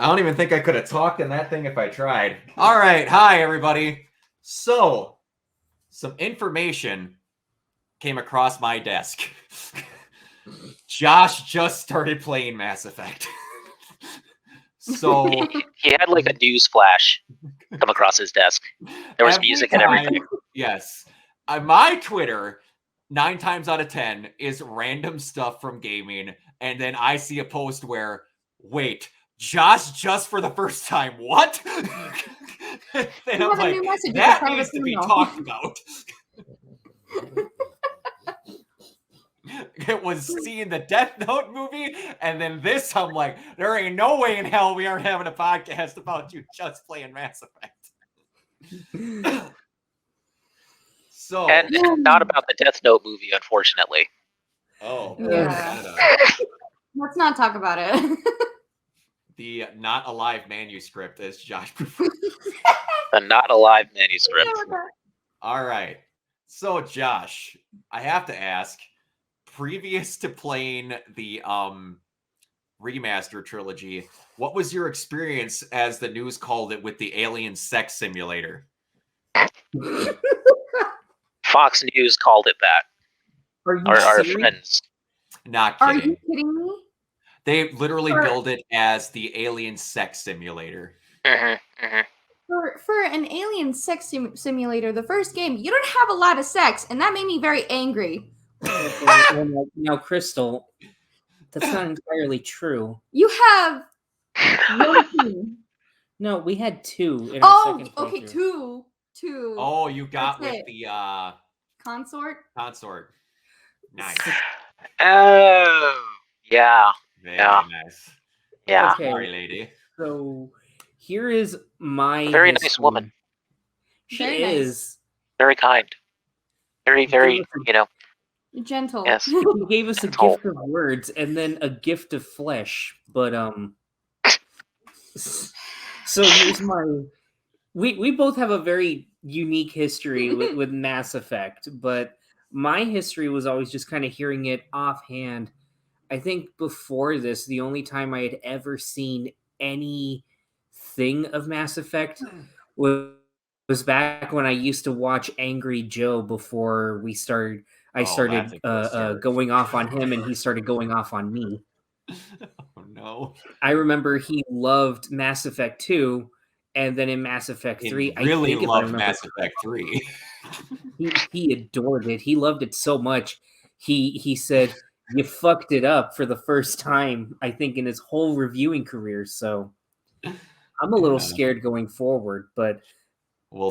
don't even think I could have talked in that thing if I tried. All right. Hi, everybody. So, some information came across my desk. Josh just started playing Mass Effect. So he had like a news flash come across his desk. There was music and everything. Yes. My Twitter, 9 times out of 10, is random stuff from gaming. And then I see a post where, wait, Josh just for the first time, what? And I'm like, that needs to be talked about. It was seeing the Death Note movie, and then this, I'm like, there ain't no way in hell we aren't having a podcast about you just playing Mass Effect. So, and not about the Death Note movie, unfortunately. Oh, yeah. Let's not talk about it. The not alive manuscript, as Josh prefers. The not alive manuscript. All right. So, Josh, I have to ask, previous to playing the remaster trilogy, what was your experience, as the news called it, with the alien sex simulator? Fox News called it that. Our friends. Not kidding. Are you kidding me? They literally billed it as the alien sex simulator. For an alien sex simulator, the first game, you don't have a lot of sex, and that made me very angry. Now, Crystal, that's not entirely true. You have one. No, we had 2 in our second playthrough. Okay, two. Oh, you got with the consort. Nice. Oh, yeah. Very nice. Yeah. Okay. Sorry, lady. So here is my very nice woman. She is very kind. Very, gentle. Yes. She gave us a gift of words and then a gift of flesh. But so here's my. We both have a very unique history with Mass Effect, but my history was always just kind of hearing it offhand. I think before this, the only time I had ever seen anything of Mass Effect was back when I used to watch Angry Joe before we started. I started going off on him, and he started going off on me. Oh no! I remember he loved Mass Effect 2, and then in Mass Effect 3, I really loved Mass Effect 3. He adored it. He loved it so much. He said, "You fucked it up for the first time, I think, in his whole reviewing career." So I'm a little scared going forward, but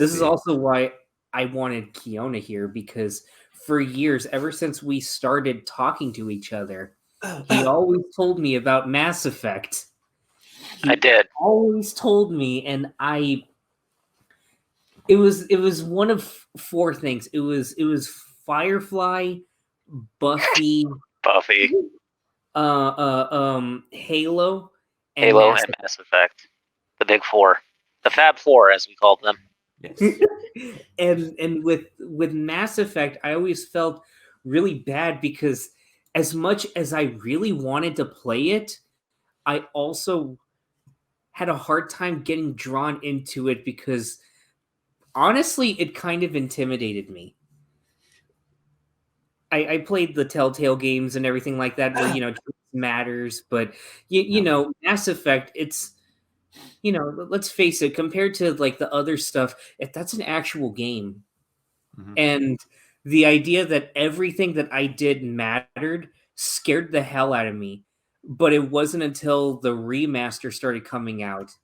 this is also why I wanted Kiona here, because for years, ever since we started talking to each other, he always told me about Mass Effect. I did. Always told me, and it was one of 4 things. It was Firefly, Buffy, Halo, and Mass Effect. The big 4. The Fab 4, as we called them. Yes. and with Mass Effect, I always felt really bad because as much as I really wanted to play it, I also had a hard time getting drawn into it because honestly, it kind of intimidated me. I played the Telltale games and everything like that where, truth matters, but you know, Mass Effect, it's, let's face it, compared to like the other stuff, that's an actual game. Mm-hmm. And the idea that everything that I did mattered scared the hell out of me. But it wasn't until the remaster started coming out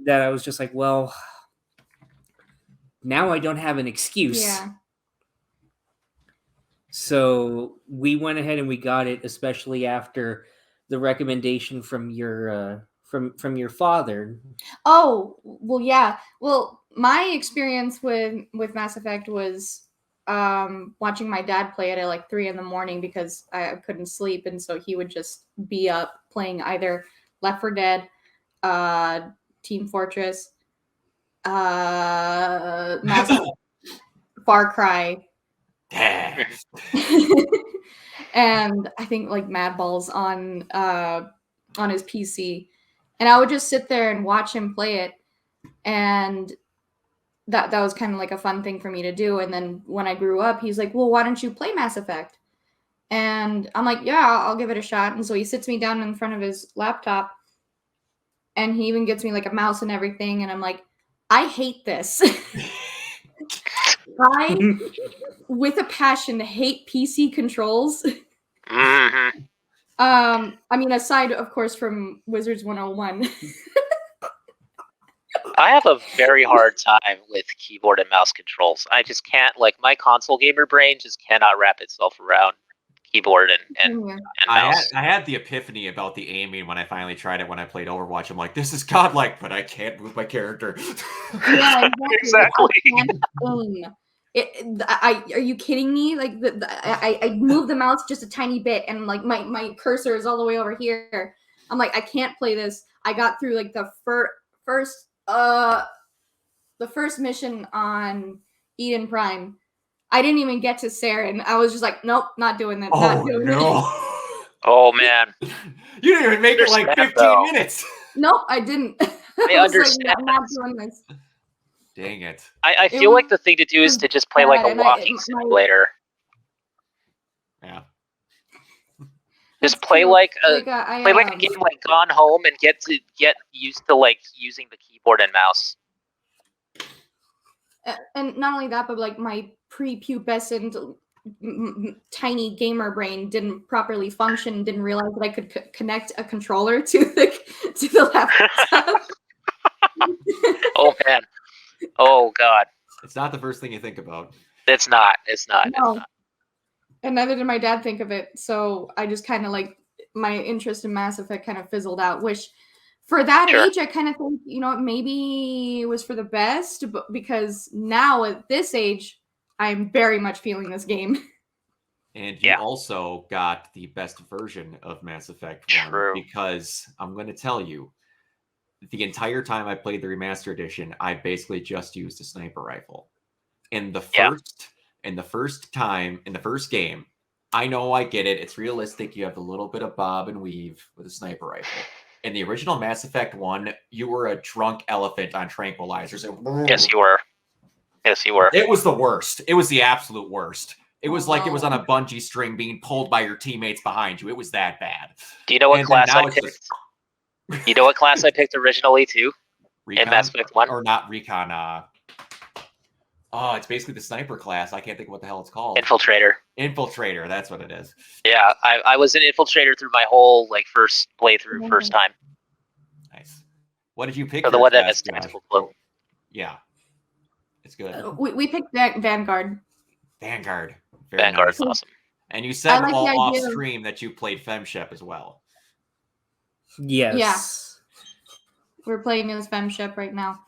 that I was just like, well, now I don't have an excuse. Yeah. So we went ahead and we got it, especially after the recommendation from your from your father. Oh, well, yeah. Well, my experience with Mass Effect was watching my dad play it at like 3 a.m. because I couldn't sleep, and so he would just be up playing either Left 4 Dead, Team Fortress, Mass Effect, Far Cry. And I think like Mad Balls on his PC, And I would just sit there and watch him play it. And that was kind of like a fun thing for me to do. And then when I grew up, he's like, well, why don't you play Mass Effect? And I'm like, yeah, I'll give it a shot. And so he sits me down in front of his laptop, and he even gets me like a mouse and everything. And I'm like, I hate this. I, with a passion, hate PC controls. Mm-hmm. I mean, aside, of course, from Wizards 101. I have a very hard time with keyboard and mouse controls. I just can't, like, my console gamer brain just cannot wrap itself around keyboard and mouse. I had the epiphany about the aiming when I finally tried it when I played Overwatch. I'm like, this is godlike, but I can't move my character. Yeah, Exactly. Are you kidding me? Like, I move the mouse just a tiny bit, and like my cursor is all the way over here. I'm like, I can't play this. I got through like the first mission on Eden Prime. I didn't even get to Saren. I was just like, nope, not doing that. Not doing it. Oh man, you didn't even make it like 15 minutes. Nope, I didn't. I understand. Like, not doing this. Dang it. I feel like the thing to do is to just play like a walking simulator. Yeah. Just play like a play like a game like Gone Home and get used to like using the keyboard and mouse. And not only that, but like my prepubescent tiny gamer brain didn't properly function. Didn't realize that I could connect a controller to the laptop. Oh man. Oh god. It's not the first thing you think about. It's not. No. It's not. And neither did my dad think of it. So I just kind of like my interest in Mass Effect kind of fizzled out, which for that age, I kind of think, maybe it was for the best, but because now at this age, I'm very much feeling this game. And you also got the best version of Mass Effect 1 because I'm going to tell you, the entire time I played the remaster edition, I basically just used a sniper rifle. In the first game, I know, I get it. It's realistic. You have a little bit of bob and weave with a sniper rifle. In the original Mass Effect 1, you were a drunk elephant on tranquilizers. Yes, you were. Yes, you were. It was the worst. It was the absolute worst. It was like it was on a bungee string being pulled by your teammates behind you. It was that bad. Do you know what class I picked? You know what class I picked originally too? Recon? In Mass Effect 1? Or not Recon. It's basically the sniper class. I can't think of what the hell it's called. Infiltrator. Infiltrator, that's what it is. Yeah, I was an infiltrator through my whole first playthrough, first time. Nice. What did you pick? So the one that has tactical clue. Yeah. It's good. We picked Vanguard. Vanguard. Vanguard's awesome. And you said off stream that you played FemShep as well. Yes. Yeah. We're playing as FemShep right now.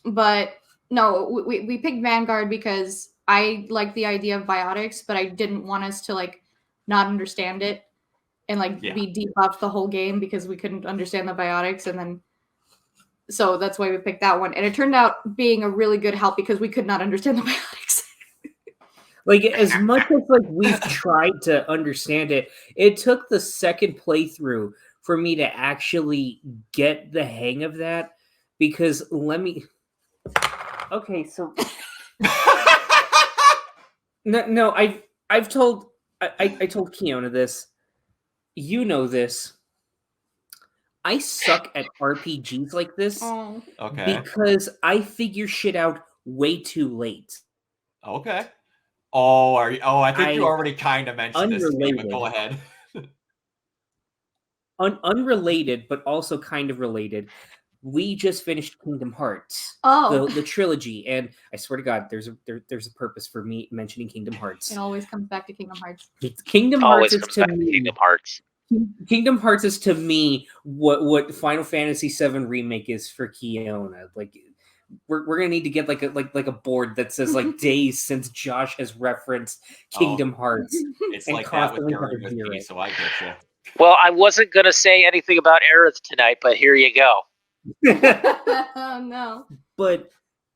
But no, we picked Vanguard because I like the idea of biotics, but I didn't want us to not understand it and be debuffed the whole game because we couldn't understand the biotics. And then so that's why we picked that one. And it turned out being a really good help because we could not understand the biotics. As much as we've tried to understand it, it took the second playthrough for me to actually get the hang of that. Because okay, so no, I've told I told Kiona this. You know this. I suck at RPGs like this. Okay. Because I figure shit out way too late. Okay. I think you already kind of mentioned this, but go ahead. Unrelated, but also kind of related. We just finished Kingdom Hearts, the trilogy, and I swear to God, there's a purpose for me mentioning Kingdom Hearts. It always comes back to Kingdom Hearts. Kingdom Hearts is to me. Kingdom Hearts. Kingdom Hearts is to me what Final Fantasy VII Remake is for Kiona. We're gonna need to get like a board that says days since Josh has referenced Kingdom Hearts. It's like that with me, so I get you. Well, I wasn't gonna say anything about Aerith tonight, but here you go. Oh no. But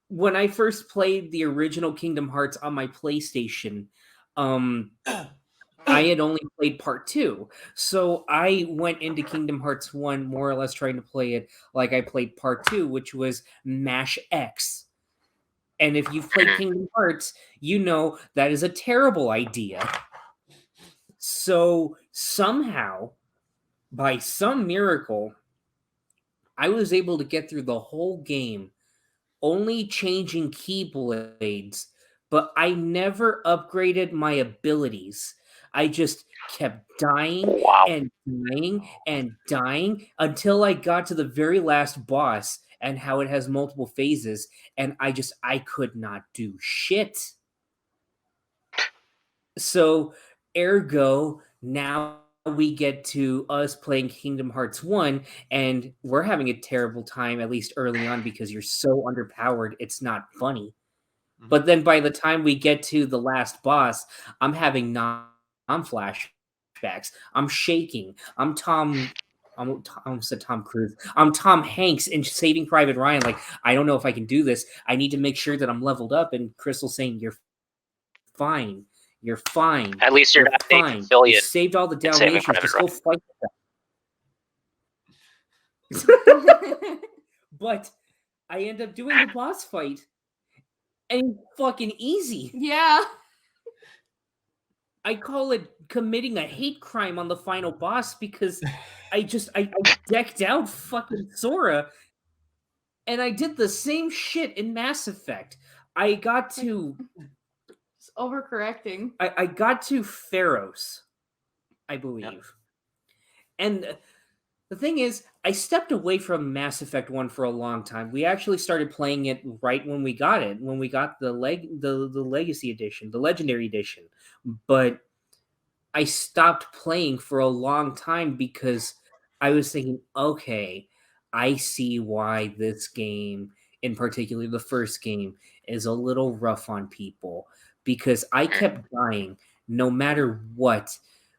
when I first played the original Kingdom Hearts on my PlayStation, I had only played part 2. So I went into Kingdom Hearts 1 more or less trying to play it like I played part 2, which was Mash X. And if you've played Kingdom Hearts, you know that is a terrible idea. So somehow, by some miracle, I was able to get through the whole game, only changing keyblades, but I never upgraded my abilities. I just kept dying Wow. and dying and dying until I got to the very last boss and how it has multiple phases, and I could not do shit. So, ergo, now we get to us playing Kingdom Hearts 1, and we're having a terrible time, at least early on, because you're so underpowered, it's not funny. But then by the time we get to the last boss, I'm having flashbacks. I'm shaking. I almost said Tom Cruise. I'm Tom Hanks in Saving Private Ryan. Like, I don't know if I can do this. I need to make sure that I'm leveled up. And Crystal's saying, "You're fine. You're fine. At least you're not Nathan fine. Fillion. You saved all the Saving Dalmatians. Private Just go fight them." But I end up doing the boss fight, and it's fucking easy. Yeah. I call it committing a hate crime on the final boss because I decked out fucking Sora, and I did the same shit in Mass Effect. I got to It's overcorrecting. I got to Pharos, I believe. Yep. And the thing is, I stepped away from Mass Effect 1 for a long time. We actually started playing it right when we got it, when we got the Legacy Edition, the Legendary Edition. But I stopped playing for a long time because I was thinking, okay, I see why this game, in particular the first game, is a little rough on people. Because I kept dying, no matter what,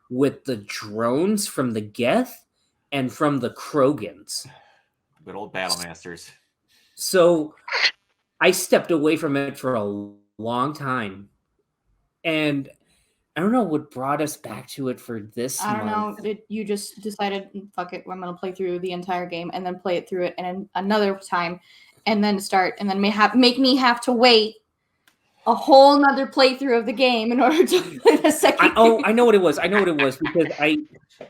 with the drones from the Geth and from the Krogans. Good old Battle Masters. So I stepped away from it for a long time. And I don't know what brought us back to it for this I don't month. know. You just decided, fuck it, I'm going to play through the entire game and then play it through it and another time and then start and then make me have to wait a whole nother playthrough of the game in order to play the second game. I know what it was. Because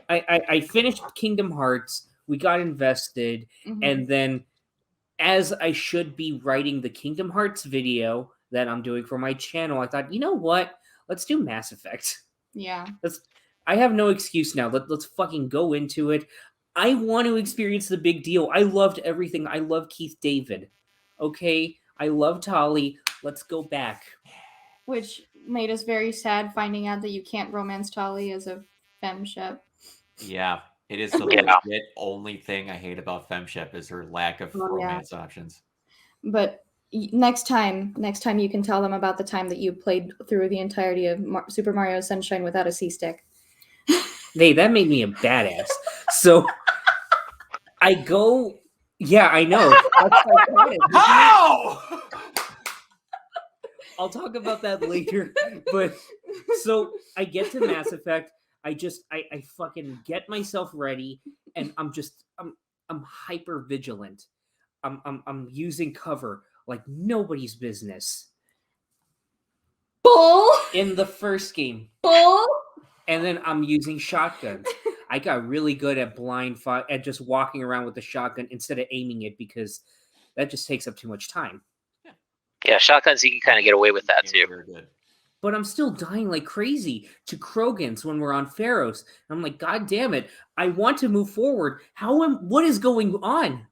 I finished Kingdom Hearts. We got invested, and then as I should be writing the Kingdom Hearts video that I'm doing for my channel, I thought, you know what? Let's do Mass Effect. Yeah. I have no excuse now. Let's fucking go into it. I want to experience the big deal. I loved everything. I love Keith David. Okay? I love Tali. Let's go back. Which made us very sad finding out that you can't romance Tali as a femshep. Yeah, it is the legit only thing I hate about femshep is her lack of romance options. But next time you can tell them about the time that you played through the entirety of Super Mario Sunshine without a C-stick. Hey, that made me a badass. So I go. Yeah, I know. How? I'll talk about that later. But so I get to Mass Effect. I fucking get myself ready, and I'm hyper vigilant. I'm using cover like nobody's business. Bull in the first game. Bull. And then I'm using shotguns. I got really good at blind fire, at just walking around with the shotgun instead of aiming it because that just takes up too much time. Yeah, shotguns, you can kind of get away with that too. Very good. But I'm still dying like crazy to Krogans when we're on Pharos. And I'm like, God damn it. I want to move forward. What is going on?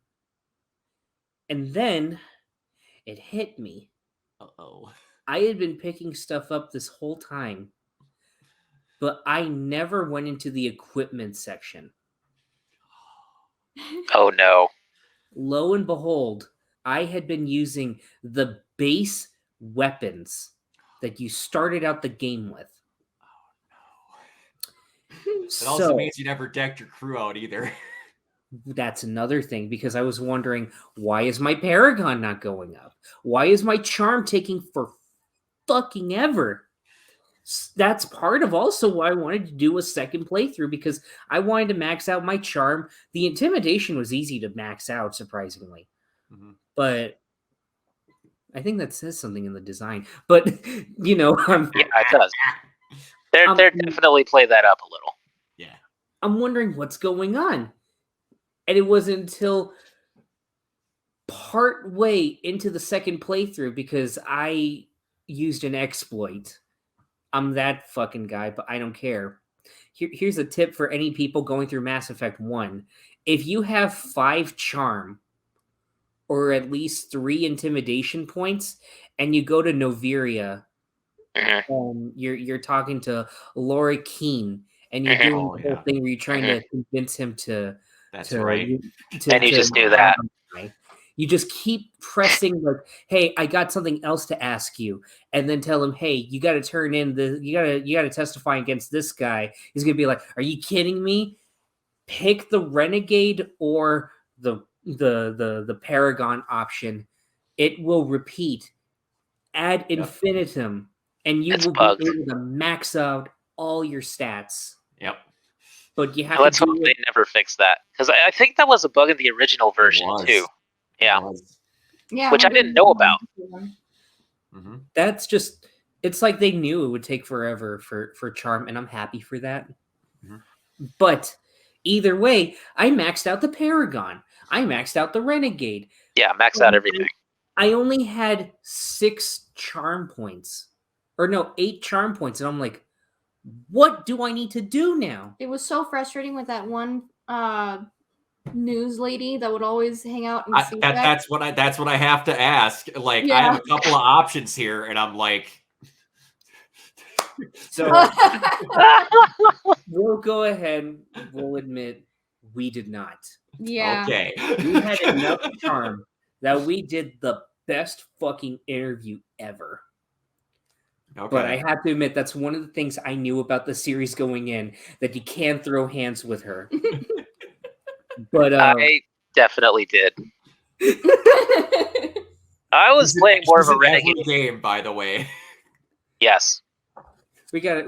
And then it hit me. Uh-oh. I had been picking stuff up this whole time, but I never went into the equipment section. Oh no. Lo and behold, I had been using the base weapons that you started out the game with. Oh no. It also means you never decked your crew out either. That's another thing, because I was wondering, why is my Paragon not going up? Why is my charm taking for fucking ever? That's part of also why I wanted to do a second playthrough, because I wanted to max out my charm. The intimidation was easy to max out, surprisingly. Mhm. But I think that says something in the design. But, Yeah, it does. They're definitely play that up a little. Yeah. I'm wondering what's going on. And it wasn't until part way into the second playthrough, because I used an exploit. I'm that fucking guy, but I don't care. Here's a tip for any people going through Mass Effect 1. If you have 5 charm or at least 3 intimidation points and you go to Noveria, you're talking to Laura Keene and you're doing the whole thing where you're trying to convince him to That's right. And you just do that. You just keep pressing like, hey, I got something else to ask you, and then tell him, hey, you got to turn in you got to testify against this guy. He's gonna be like, are you kidding me? Pick the renegade or the Paragon option. It will repeat ad infinitum, and you will be able to max out all your stats. Yep. But you have Let's to hope they never fix that, because I think that was a bug in the original version too. Yeah. Yeah. Which I didn't know about. Mm-hmm. That's just, it's like they knew it would take forever for charm, and I'm happy for that. Mm-hmm. But either way, I maxed out the Paragon. I maxed out the Renegade. Yeah, max out everything. I only had 6 charm points. Or no, 8 charm points. And I'm like, what do I need to do now? It was so frustrating with that one news lady that would always hang out and that's what I have to ask. Like, I have a couple of options here, and I'm like, so we'll go ahead. We'll admit we did not. Yeah. Okay. We had enough charm that we did the best fucking interview ever. Okay. But I have to admit, that's one of the things I knew about the series going in, that you can throw hands with her. But I definitely did. I was playing more of a renegade game, by the way. Yes. We got a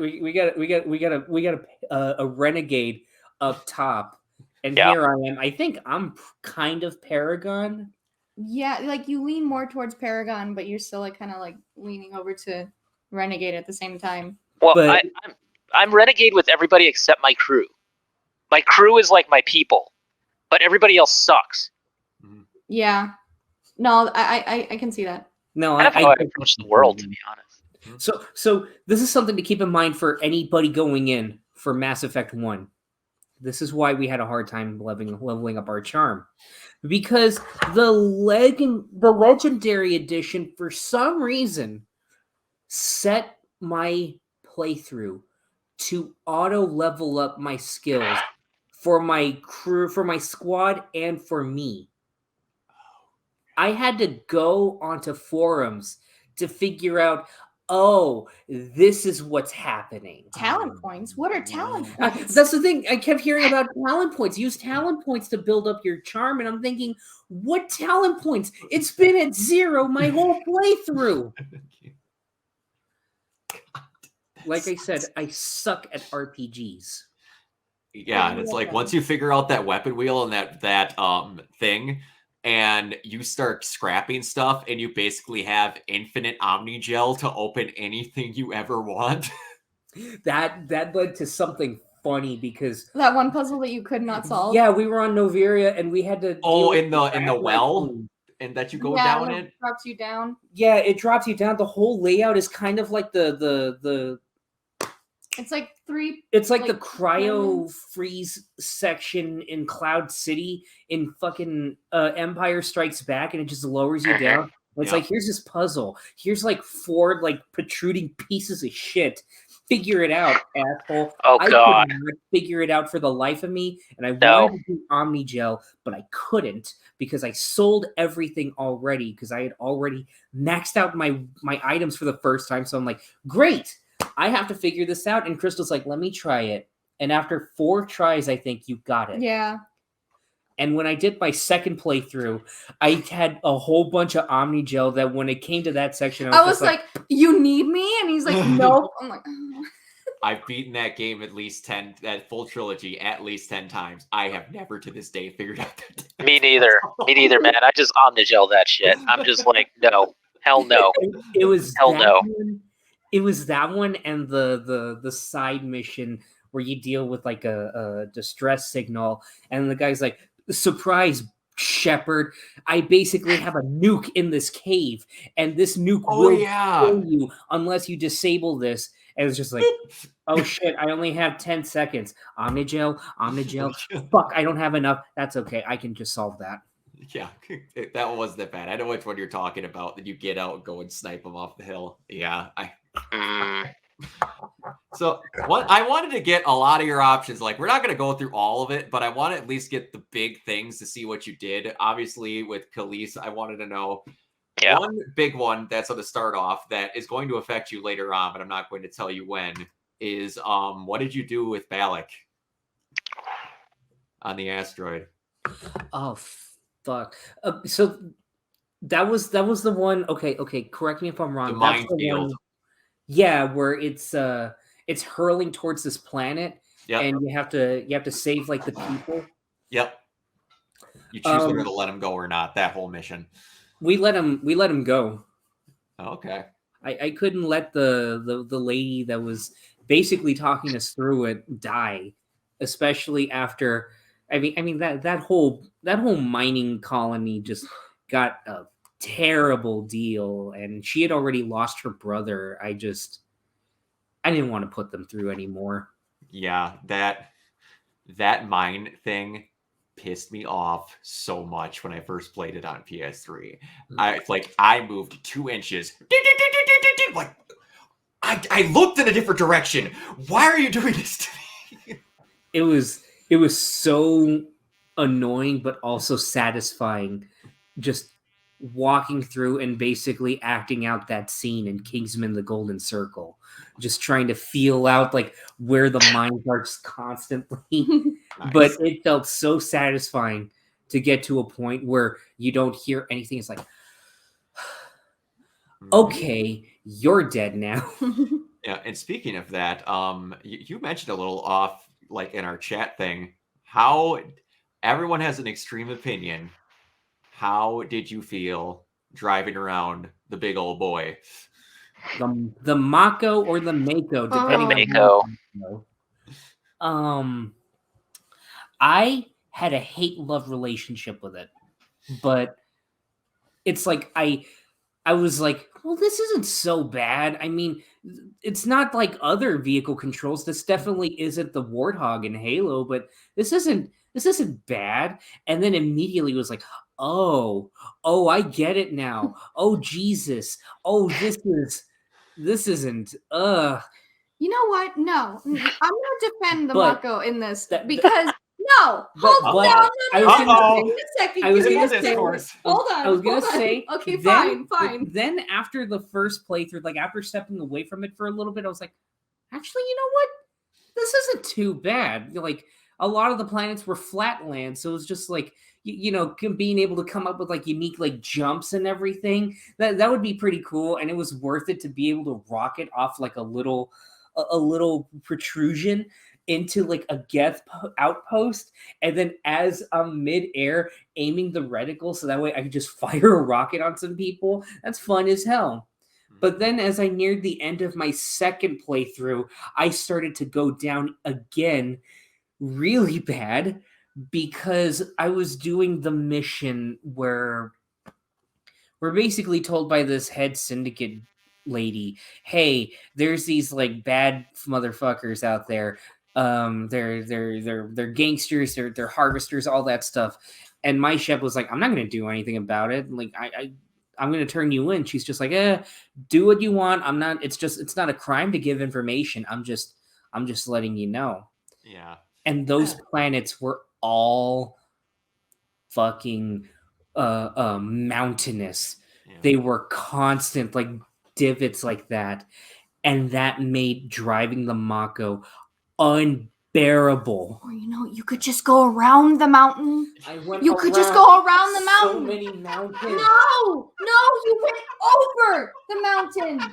renegade up top, and here I am. I think I'm kind of Paragon. Yeah, like you lean more towards Paragon, but you're still like kind of like leaning over to Renegade at the same time. Well, I'm Renegade with everybody except my crew. My crew is like my people, but everybody else sucks. Yeah. No, I can see that. No, I approach the world, to be honest. So this is something to keep in mind for anybody going in for Mass Effect 1. This is why we had a hard time leveling up our charm. Because the Legendary Edition, for some reason, set my playthrough to auto level up my skills for my crew, for my squad, and for me. I had to go onto forums to figure out, oh, this is what's happening. Talent points? What are talent points? That's the thing. I kept hearing about talent points. Use talent points to build up your charm. And I'm thinking, what talent points? It's been at 0 my whole playthrough. Like I said, I suck at RPGs. Yeah, and it's like once you figure out that weapon wheel and that thing, and you start scrapping stuff, and you basically have infinite Omnigel to open anything you ever want. That led to something funny, because that one puzzle that you could not solve. Yeah, we were on Noveria and we had to. In the well, and that you go down it drops you down. Yeah, it drops you down. The whole layout is kind of like the. It's like 3. It's like the cryo freeze section in Cloud City in fucking Empire Strikes Back, and it just lowers you down. It's like, here's this puzzle. Here's like 4 like protruding pieces of shit. Figure it out, asshole. Oh God! I could not figure it out for the life of me, and I wanted to do Omnigel, but I couldn't because I sold everything already, because I had already maxed out my items for the first time. So I'm like, great. I have to figure this out. And Crystal's like, let me try it. And after 4 tries, I think you got it. Yeah. And when I did my second playthrough, I had a whole bunch of Omnigel that when it came to that section, I was like, "You need me?" And he's like, "Nope." I'm like, oh. I've beaten that game that full trilogy at least 10 times. I have never to this day figured out that. Me neither, man. I just Omnigel that shit. I'm just like, no, hell no. It was hell no. It was that one and the side mission where you deal with like a distress signal, and the guy's like, "Surprise, Shepard! I basically have a nuke in this cave, and this nuke will kill you unless you disable this." And it's just like, oh shit! I only have 10 seconds. Omnigel. Fuck! I don't have enough. That's okay. I can just solve that. Yeah, that one wasn't that bad. I know which one you're talking about. That you get out and go and snipe them off the hill. Yeah, So I wanted to get a lot of your options. Like, we're not going to go through all of it, but I want to at least get the big things to see what you did. Obviously, with Khalees, I wanted to know one big one that's going to start off that is going to affect you later on, but I'm not going to tell you when. Is what did you do with Balak on the asteroid? Oh fuck! So that was the one. Okay. Correct me if I'm wrong. The minefield. Yeah, where it's hurling towards this planet, and you have to save like the people. Yep. You choose whether to let him go or not. That whole mission. We let him go. Okay. I couldn't let the lady that was basically talking us through it die, especially after. I mean that whole mining colony just got a terrible deal, and she had already lost her brother. I didn't want to put them through anymore. Yeah, that mine thing pissed me off so much when I first played it on PS3. I moved 2 inches. Like, I looked in a different direction. Why are you doing this to me? It was so annoying, but also satisfying. Just walking through and basically acting out that scene in Kingsman: The Golden Circle, just trying to feel out like where the mines are constantly. Nice. But it felt so satisfying to get to a point where you don't hear anything. It's like, okay, you're dead now. Yeah, and speaking of that, you mentioned a little off, like in our chat thing, how everyone has an extreme opinion. How did you feel driving around the big old boy? The Mako or the Mako, depending on Mako. I had a hate-love relationship with it, but it's like I was like, well, this isn't so bad. I mean, it's not like other vehicle controls. This definitely isn't the Warthog in Halo, but this isn't bad. And then immediately was like, oh, I get it now. Oh, Jesus. Oh, this isn't, You know what? No. I'm going to defend the Mako in this because no. Hold on. I was going to say, hold on. I was going to say, okay, fine. Then after the first playthrough, like after stepping away from it for a little bit, I was like, actually, you know what? This isn't too bad. Like, a lot of the planets were flat land, so it was just like, you know, being able to come up with like unique like jumps and everything. That would be pretty cool, and it was worth it to be able to rocket off like a little protrusion into like a Geth outpost, and then as I'm mid-air aiming the reticle so that way I could just fire a rocket on some people. That's fun as hell. But then as I neared the end of my second playthrough, I started to go down again really bad because I was doing the mission where we're basically told by this head syndicate lady, hey, there's these like bad motherfuckers out there. They're gangsters, they're harvesters, all that stuff. And my ship was like, I'm not gonna do anything about it. Like I'm gonna turn you in. She's just like, do what you want. It's not a crime to give information. I'm just letting you know. Yeah. And those planets were all fucking mountainous. Yeah. They were constant like divots like that. And that made driving the Mako unbearable. unbearable. Or you could just go around the mountain. You could just go around the mountain. So many mountains. No, you went over the mountains.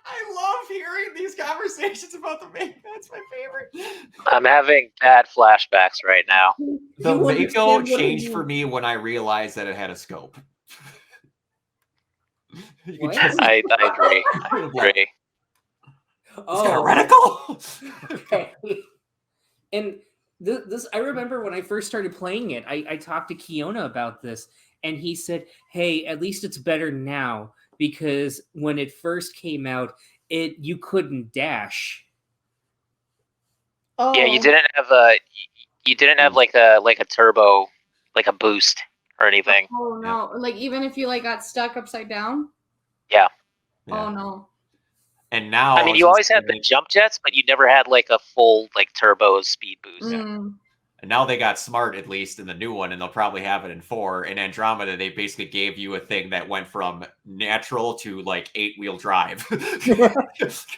I love hearing these conversations about the Mako. That's my favorite. I'm having bad flashbacks right now. The Mako changed for me when I realized that it had a scope. I agree. I agree. It's got a reticle. Okay. And this, I remember when I first started playing it, I talked to Kiona about this, and he said, "Hey, at least it's better now, because when it first came out, you couldn't dash." Oh. Yeah, you didn't have like a turbo, like a boost or anything. Oh no! Yeah. Like even if you got stuck upside down. Yeah. Oh no. And now, I mean, you always had the jump jets, but you never had like a full turbo speed boost. Mm. And now they got smart, at least in the new one, and they'll probably have it in 4. In Andromeda, they basically gave you a thing that went from natural to 8-wheel drive.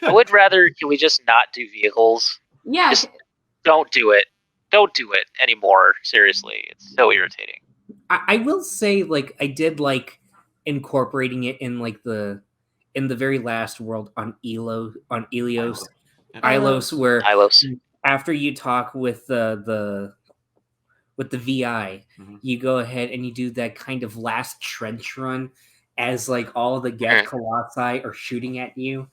I would rather, can we just not do vehicles? Yeah. Just don't do it. Don't do it anymore. Seriously, it's so irritating. I will say, I did like incorporating it in in the very last world on Ilos, where after you talk with the VI, you go ahead and you do that kind of last trench run as all the Geth Colossi are shooting at you.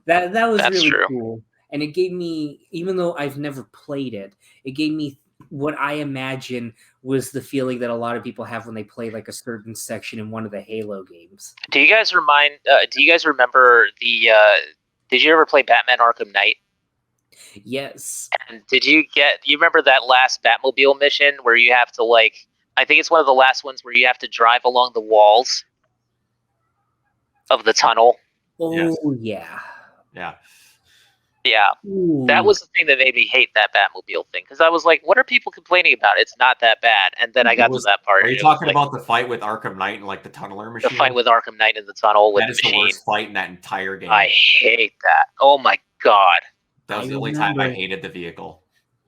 That was really cool. And it gave me, even though I've never played it, it gave me what I imagine was the feeling that a lot of people have when they play a certain section in one of the Halo games. Do you guys remember the? Did you ever play Batman Arkham Knight? Yes. And do you remember that last Batmobile mission where you have to I think it's one of the last ones where you have to drive along the walls of the tunnel? Oh yeah. Yeah. Yeah. Ooh. That was the thing that made me hate that Batmobile thing, because I was like, what are people complaining about? It's not that bad. And then I got to that part. Are you talking about the fight with Arkham Knight and the tunneler machine? The fight with Arkham Knight in the tunnel with the machine. That is the worst fight in that entire game. I hate that. Oh my god. That was the only time I hated the vehicle.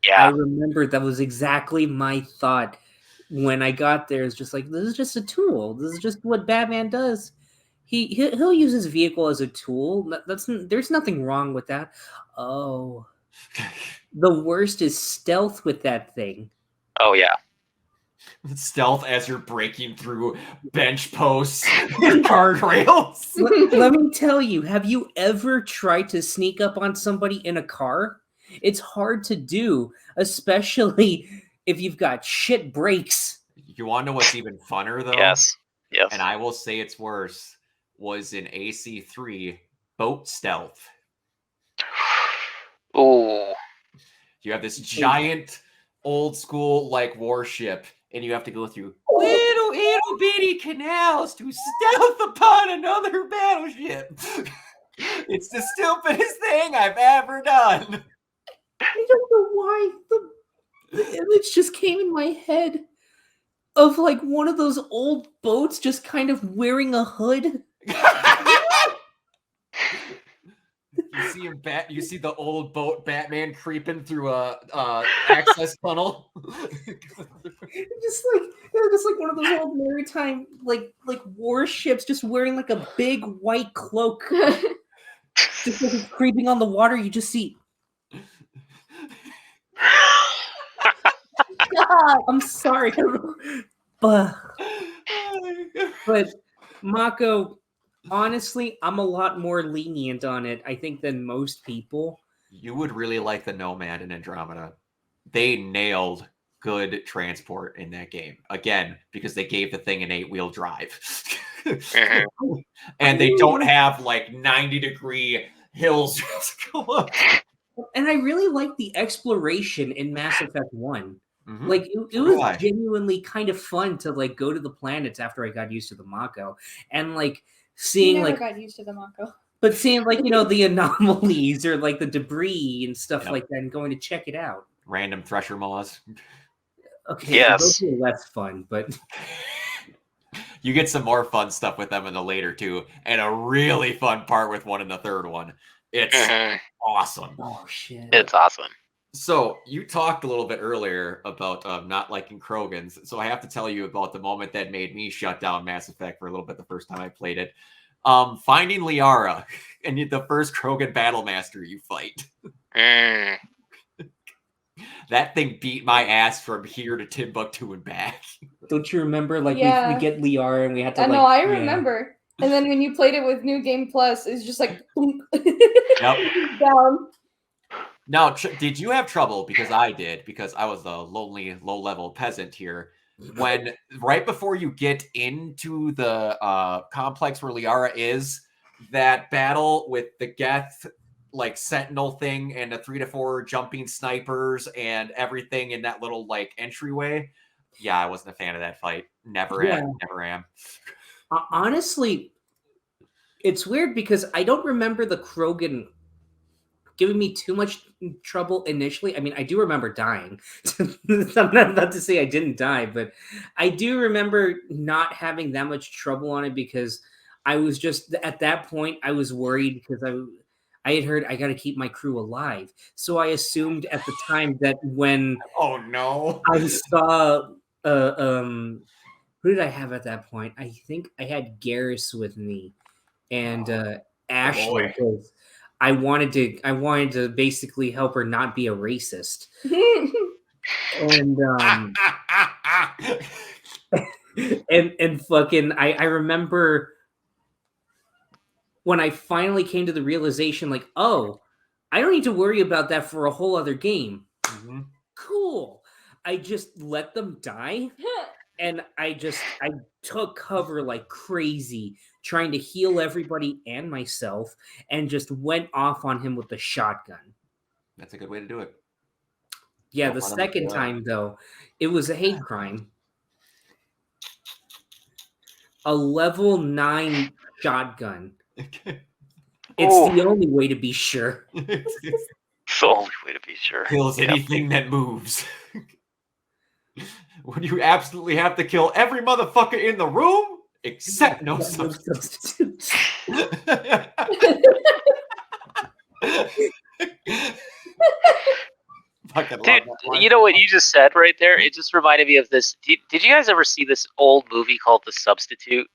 Yeah. I remember that was exactly my thought when I got there. It's just this is just a tool. This is just what Batman does. He'll use his vehicle as a tool. There's nothing wrong with that. Oh, the worst is stealth with that thing. Oh yeah, stealth as you're breaking through bench posts and guardrails. Let me tell you, have you ever tried to sneak up on somebody in a car? It's hard to do, especially if you've got shit brakes. You want to know what's even funner though? Yes. And I will say it's worse. Was in AC3 boat stealth. Ooh. You have this giant old school warship, and you have to go through little ittle bitty canals to stealth upon another battleship. It's the stupidest thing I've ever done. I don't know why the image just came in my head of one of those old boats just kind of wearing a hood. You see the old boat Batman creeping through a access tunnel. just one of those old maritime warships just wearing a big white cloak. Just creeping on the water, you just see. I'm sorry. But Mako, honestly, I'm a lot more lenient on it, I think, than most people. You would really like the Nomad in Andromeda. They nailed good transport in that game. Again, because they gave the thing an 8-wheel drive. And they don't have 90-degree hills. And I really like the exploration in Mass Effect 1. Mm-hmm. It was genuinely kind of fun to go to the planets after I got used to the Mako. And seeing got used to the Mako. But seeing the anomalies or the debris and stuff like that and going to check it out. Random thresher maws. Okay, yes. Those are less fun, but you get some more fun stuff with them in the later two, and a really fun part with one in the third one. It's awesome. Oh shit. It's awesome. So you talked a little bit earlier about not liking Krogans. So I have to tell you about the moment that made me shut down Mass Effect for a little bit the first time I played it. Finding Liara and the first Krogan battle master you fight. Mm. That thing beat my ass from here to Timbuktu and back. Don't you remember? Like Yeah. we get Liara and we had to I like. know, I yeah. remember. And then when you played it with New Game Plus, it's just like Yep. down. Now, did you have trouble? Because I did, because I was a lonely, low-level peasant here. When right before you get into the complex where Liara is, that battle with the Geth like sentinel thing and the 3 to 4 jumping snipers and everything in that little like entryway. Yeah, I wasn't a fan of that fight. Never am. Honestly, it's weird because I don't remember the Krogan giving me too much trouble initially. I mean, I do remember dying. I'm not about to say I didn't die, but I do remember not having that much trouble on it because I was just at that point I was worried because I had heard I got to keep my crew alive. So I assumed at the time that when Oh no. I saw who did I have at that point? I think I had Garrus with me and Ashley. I wanted to basically help her not be a racist. And and fucking I remember when I finally came to the realization, like, oh, I don't need to worry about that for a whole other game. Mm-hmm. Cool. I just let them die. And I took cover like crazy, trying to heal everybody and myself, and just went off on him with the shotgun. That's a good way to do it. Yeah, the second time, though, it was a hate crime. A level 9 shotgun. It's the only way to be sure. It's the only way to be sure. Kills anything that moves. When you absolutely have to kill every motherfucker in the room, except no substitutes. Dude, you know what you just said right there? It just reminded me of this. Did you guys ever see this old movie called The Substitute?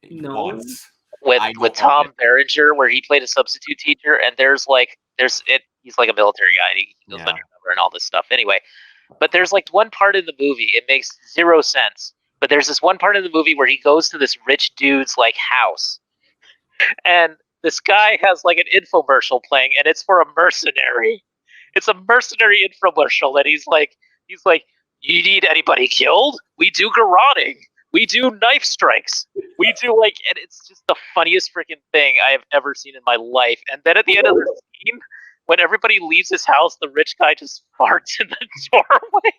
No. Once. With Tom Berenger, where he played a substitute teacher, and he's like a military guy, and he goes undercover and all this stuff. Anyway, but there's like one part in the movie, it makes zero sense. But there's this one part in the movie where he goes to this rich dude's like house, and this guy has like an infomercial playing, and it's for a mercenary. It's a mercenary infomercial, and he's like, you need anybody killed? We do garroting. We do knife strikes. We do and it's just the funniest freaking thing I have ever seen in my life. And then at the end of the scene, when everybody leaves his house, the rich guy just farts in the doorway.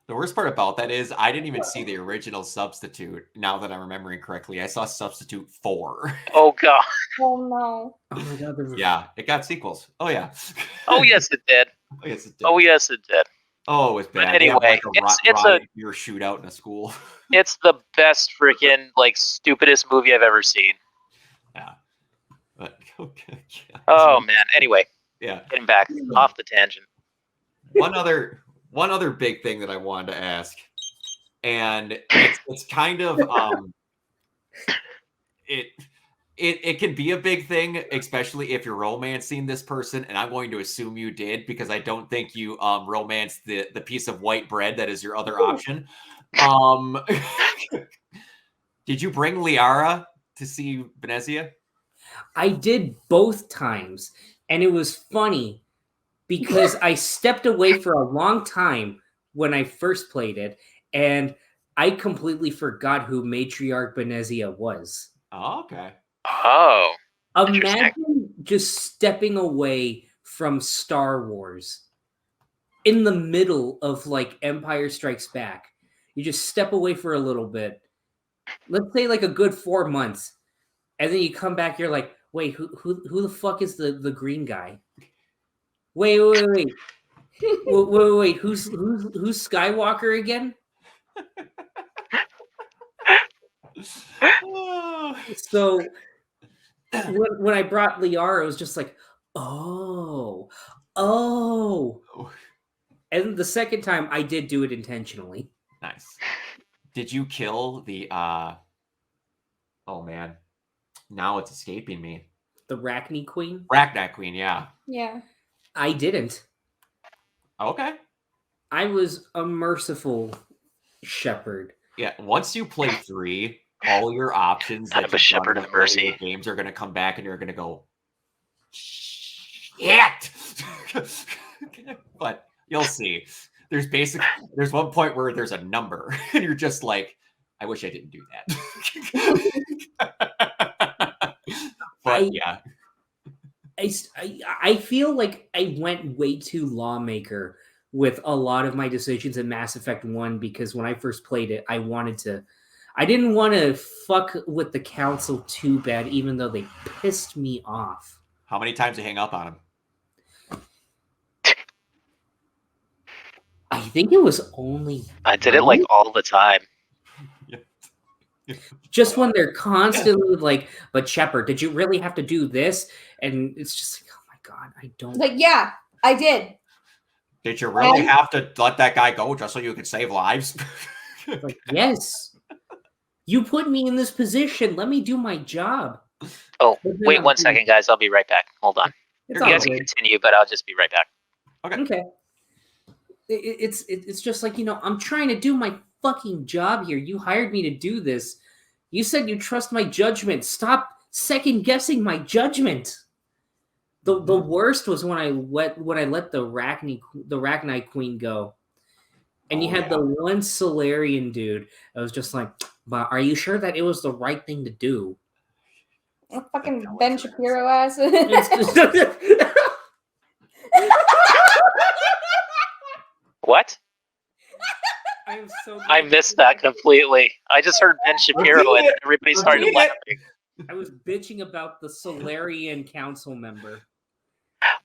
The worst part about that is I didn't even see the original Substitute. Now that I'm remembering correctly, I saw Substitute 4. Oh god. Oh no. Oh my god. Yeah, it got sequels. Oh yeah. Oh yes, it did. Oh yes, it did. Oh yes, it did. Oh, it was bad. But anyway, it's a beer shootout in a school. It's the best freaking stupidest movie I've ever seen. Yeah. But okay. Yeah. Oh man. Anyway. Yeah. Getting back off the tangent. One other big thing that I wanted to ask, and it's kind of it can be a big thing, especially if you're romancing this person, and I'm going to assume you did because I don't think you romanced the piece of white bread that is your other option. Did you bring Liara to see Venezia? I did both times, and it was funny because I stepped away for a long time when I first played it, and I completely forgot who Matriarch Venezia was. Oh, okay. Oh. Imagine just stepping away from Star Wars in the middle of Empire Strikes Back. You just step away for a little bit. Let's say a good 4 months. And then you come back, you're like, wait, who the fuck is the green guy? Wait. Who's Skywalker again? So when I brought Liara, it was just like, oh, Oh. And the second time, I did do it intentionally. Nice. Did you kill the, oh man, now it's escaping me. The Arachne Queen? Arachne Queen, yeah. Yeah. I didn't. Okay. I was a merciful shepherd. Yeah, once you play 3, all your options Kind that of a you've done shepherd in of the earlier mercy. games are going to come back and you're going to go, shit! But you'll see. There's one point where there's a number and you're just like, I wish I didn't do that. But yeah. I feel like I went way too lawmaker with a lot of my decisions in Mass Effect 1 because when I first played it, I didn't want to fuck with the council too bad, even though they pissed me off. How many times you hang up on him? I think it was only... I did it like all the time. Just when they're constantly like, but Shepard, did you really have to do this? And it's just like, oh my God, I don't... Like, yeah, I did. Did you really have to let that guy go just so you could save lives? Like, yes. You put me in this position. Let me do my job. Oh, wait 1 second, guys. I'll be right back. Hold on. It's You guys can continue, but I'll just be right back. Okay. It's just like, I'm trying to do my fucking job here. You hired me to do this. You said you trust my judgment. Stop second guessing my judgment. The worst was when I let the Arachne Queen go. And you had the one Solarian dude. I was just like, but are you sure that it was the right thing to do? Fucking Ben Shapiro ass. What? I missed that completely. I just heard Ben Shapiro and everybody started laughing. I was bitching about the Solarian council member.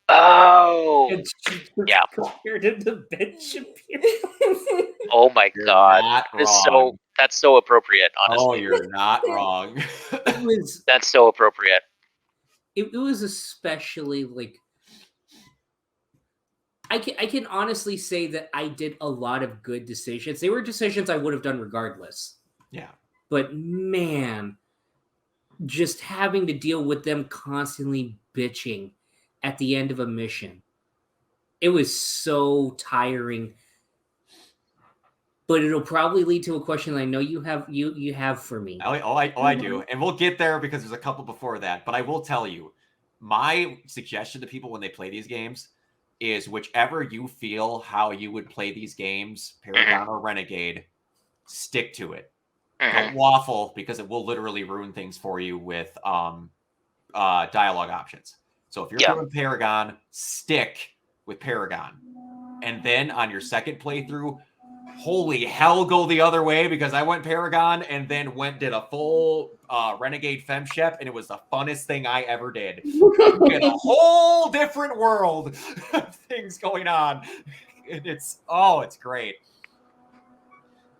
Oh, yeah. Compared him to Ben Shapiro. Oh my You're God, not that's so appropriate. Honestly, Oh, you're not wrong. That's so appropriate. It was especially like I can honestly say that I did a lot of good decisions. They were decisions I would have done regardless. Yeah. But man, just having to deal with them constantly bitching at the end of a mission. It was so tiring. But it'll probably lead to a question that I know you have for me. I do. And we'll get there because there's a couple before that. But I will tell you, my suggestion to people when they play these games is whichever you feel how you would play these games, Paragon or Renegade, stick to it. Don't waffle because it will literally ruin things for you with dialogue options. So if you're doing Paragon, stick with Paragon. And then on your second playthrough, holy hell, go the other way because I went Paragon and then did a full Renegade FemShep, and it was the funnest thing I ever did. You get a whole different world of things going on. And it's great.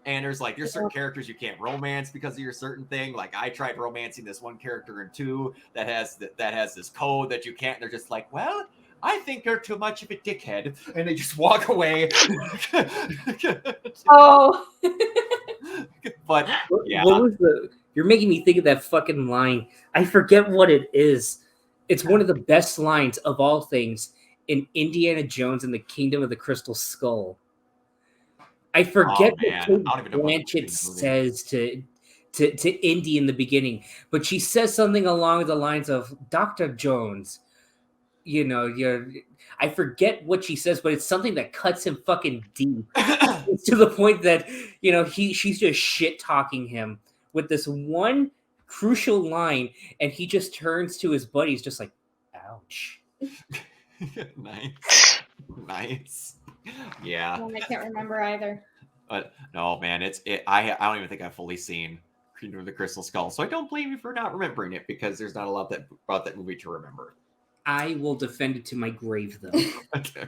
And there's certain characters you can't romance because of your certain thing. Like I tried romancing this one character in 2 that has this code that you can't. They're just like, well, I think you're too much of a dickhead, and they just walk away. Oh. But yeah, what was you're making me think of that fucking line. I forget what it is. It's one of the best lines of all things in Indiana Jones and the Kingdom of the Crystal Skull. I forget what Blanchett says to Indy in the beginning, but she says something along the lines of, Dr. Jones, I forget what she says, but it's something that cuts him fucking deep. It's to the point that, she's just shit talking him with this one crucial line, and he just turns to his buddies just like, ouch. Nice. Yeah. I can't remember either. But no, man, I don't even think I've fully seen Kingdom of the Crystal Skull, so I don't blame you for not remembering it because there's not a lot about that movie to remember. I will defend it to my grave, though. Okay.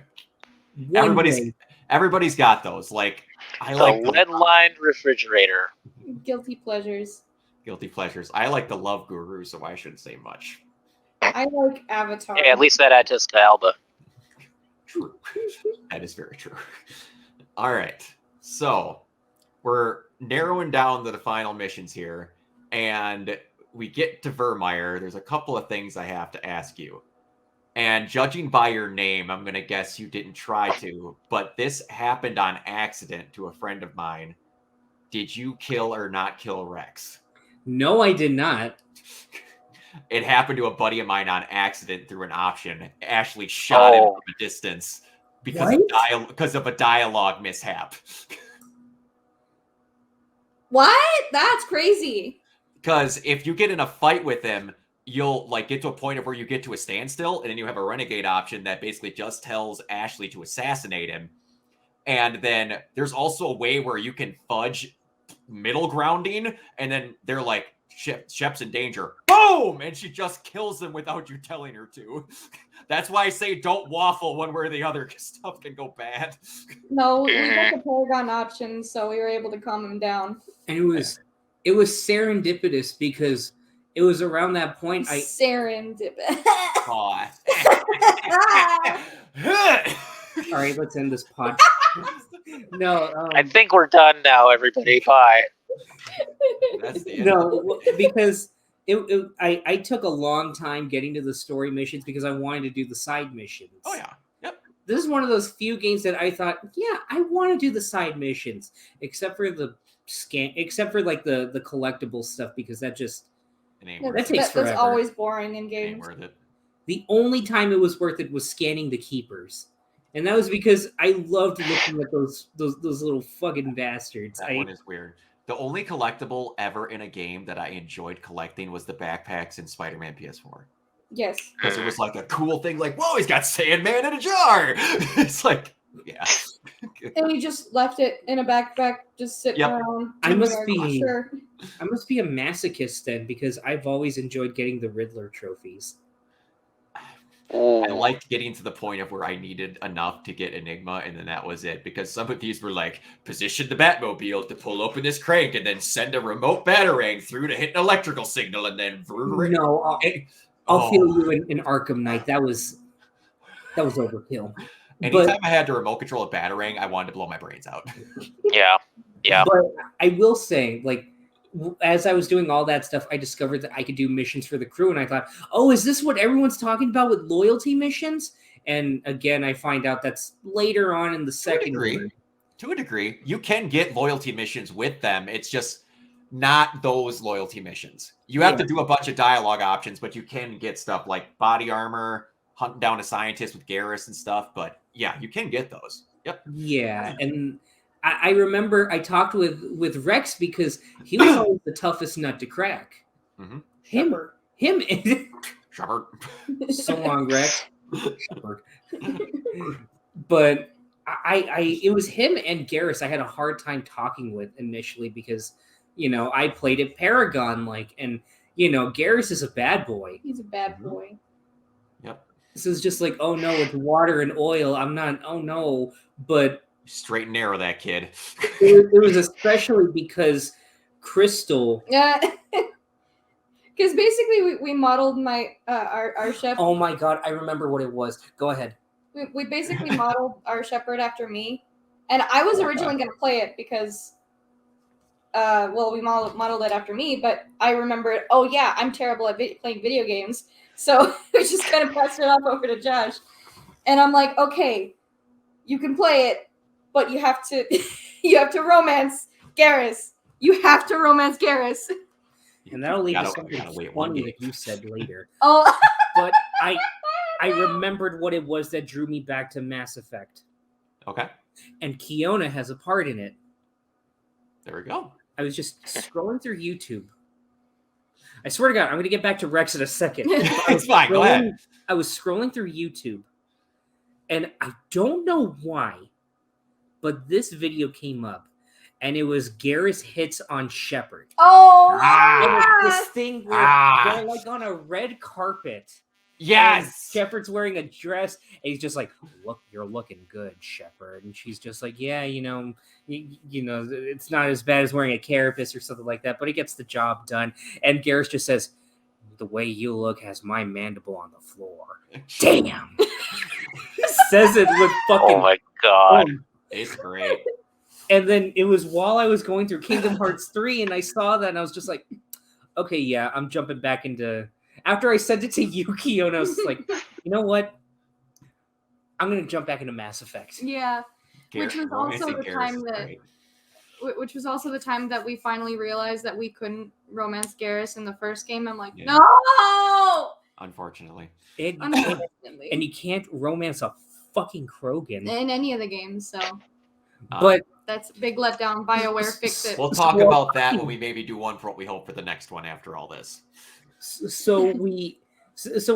Everybody's got those. Like I like the lead line refrigerator. Guilty pleasures. Guilty pleasures. I like the Love Guru, so I shouldn't say much. I like Avatar. Hey, at least that adds us to Alba. True. That is very true. All right. So we're narrowing down the final missions here, and we get to Vermeer. There's a couple of things I have to ask you. And judging by your name, I'm going to guess you didn't try to, but this happened on accident to a friend of mine. Did you kill or not kill Rex? No, I did not. It happened to a buddy of mine on accident through an option. Ashley shot him from a distance because of a dialogue mishap. What? That's crazy. Because if you get in a fight with him, you'll like get to a point of where you get to a standstill, and then you have a renegade option that basically just tells Ashley to assassinate him. And then there's also a way where you can fudge middle grounding, and then they're like, Shep's in danger. Boom! And she just kills him without you telling her to. That's why I say don't waffle one way or the other, because stuff can go bad. No, we got the Paragon option, so we were able to calm him down. And it was serendipitous because it was around that point Serendipitous. Aw. All right, let's end this podcast. No, I think we're done now, everybody. Bye. That's the end. no, because I took a long time getting to the story missions because I wanted to do the side missions. Oh yeah. Yep. This is one of those few games that I thought, yeah, I want to do the side missions, except for the like the collectible stuff, because that just that takes forever. That's always boring in Ain't games. worth it. The only time it was worth it was scanning the keepers. And that was because I loved looking at those little fucking bastards. That one is weird. The only collectible ever in a game that I enjoyed collecting was the backpacks in Spider-Man PS4. Yes. Because it was like a cool thing, like, whoa, he's got Sandman in a jar. It's like, yeah. And you just left it in a backpack, just sitting around. I must be a masochist then, because I've always enjoyed getting the Riddler trophies. I liked getting to the point of where I needed enough to get Enigma, and then that was it. Because some of these were like, position the Batmobile to pull open this crank, and then send a remote batarang through to hit an electrical signal, and then... No, I'll feel you in Arkham Knight. That was overkill. Anytime I had to remote control a batarang, I wanted to blow my brains out. Yeah. But I will say, like, as I was doing all that stuff, I discovered that I could do missions for the crew, and I thought, oh, is this what everyone's talking about with loyalty missions? And again, I find out that's later on in the second one. To a degree, you can get loyalty missions with them. It's just not those loyalty missions. You have to do a bunch of dialogue options, but you can get stuff like body armor, hunting down a scientist with Garrus and stuff. But yeah, you can get those. Yep. Yeah, and I remember I talked with Rex because he was always the toughest nut to crack. Mm-hmm. Him. Shepard. So long, Rex. Shepard. But it was him and Garrus I had a hard time talking with initially because, I played at Paragon, and Garrus is a bad boy. He's a bad boy. Yep. This is just like, oh no, it's water and oil. I'm not, oh no, but straight and narrow that kid. It was especially because Crystal. Yeah. Because basically we modeled our Shep. Oh my god, I remember what it was. Go ahead. We basically modeled our Shepherd after me, and I was originally going to play it because, we modeled it after me, but I remembered, oh yeah, I'm terrible at playing video games, so we just kind of passed it off over to Josh, and I'm like, okay, you can play it, but you have to romance Garrus. You have to romance Garrus. And that'll lead to something funny that you said later. Oh. But I remembered what it was that drew me back to Mass Effect. Okay. And Kiona has a part in it. There we go. I was just scrolling through YouTube. I swear to God, I'm going to get back to Rex in a second. It's fine. Go ahead. I was scrolling through YouTube, and I don't know why, but this video came up, and it was Garrus hits on Shepard. Oh, and it's this thing where they're like on a red carpet. Yes. Shepard's wearing a dress, and he's just like, "Look, you're looking good, Shepard." And she's just like, "Yeah, it's not as bad as wearing a carapace or something like that, but it gets the job done." And Garrus just says, "The way you look has my mandible on the floor." Damn. He says it with fucking. Oh my god! It's great. And then it was while I was going through Kingdom Hearts 3, and I saw that, and I was just like, okay, yeah, I'm jumping back into. After I sent it to Yukio, and I was just like, you know what? I'm gonna jump back into Mass Effect. Yeah, which was also the time that. Great. Which was also the time that we finally realized that we couldn't romance Garrus in the first game. I'm like, Yeah. no! Unfortunately. Unfortunately. And you can't romance a fucking Krogan. In any of the games, so. But That's a big letdown. BioWare, fix it. We'll talk about that when we maybe do one for what we hope for the next one after all this. So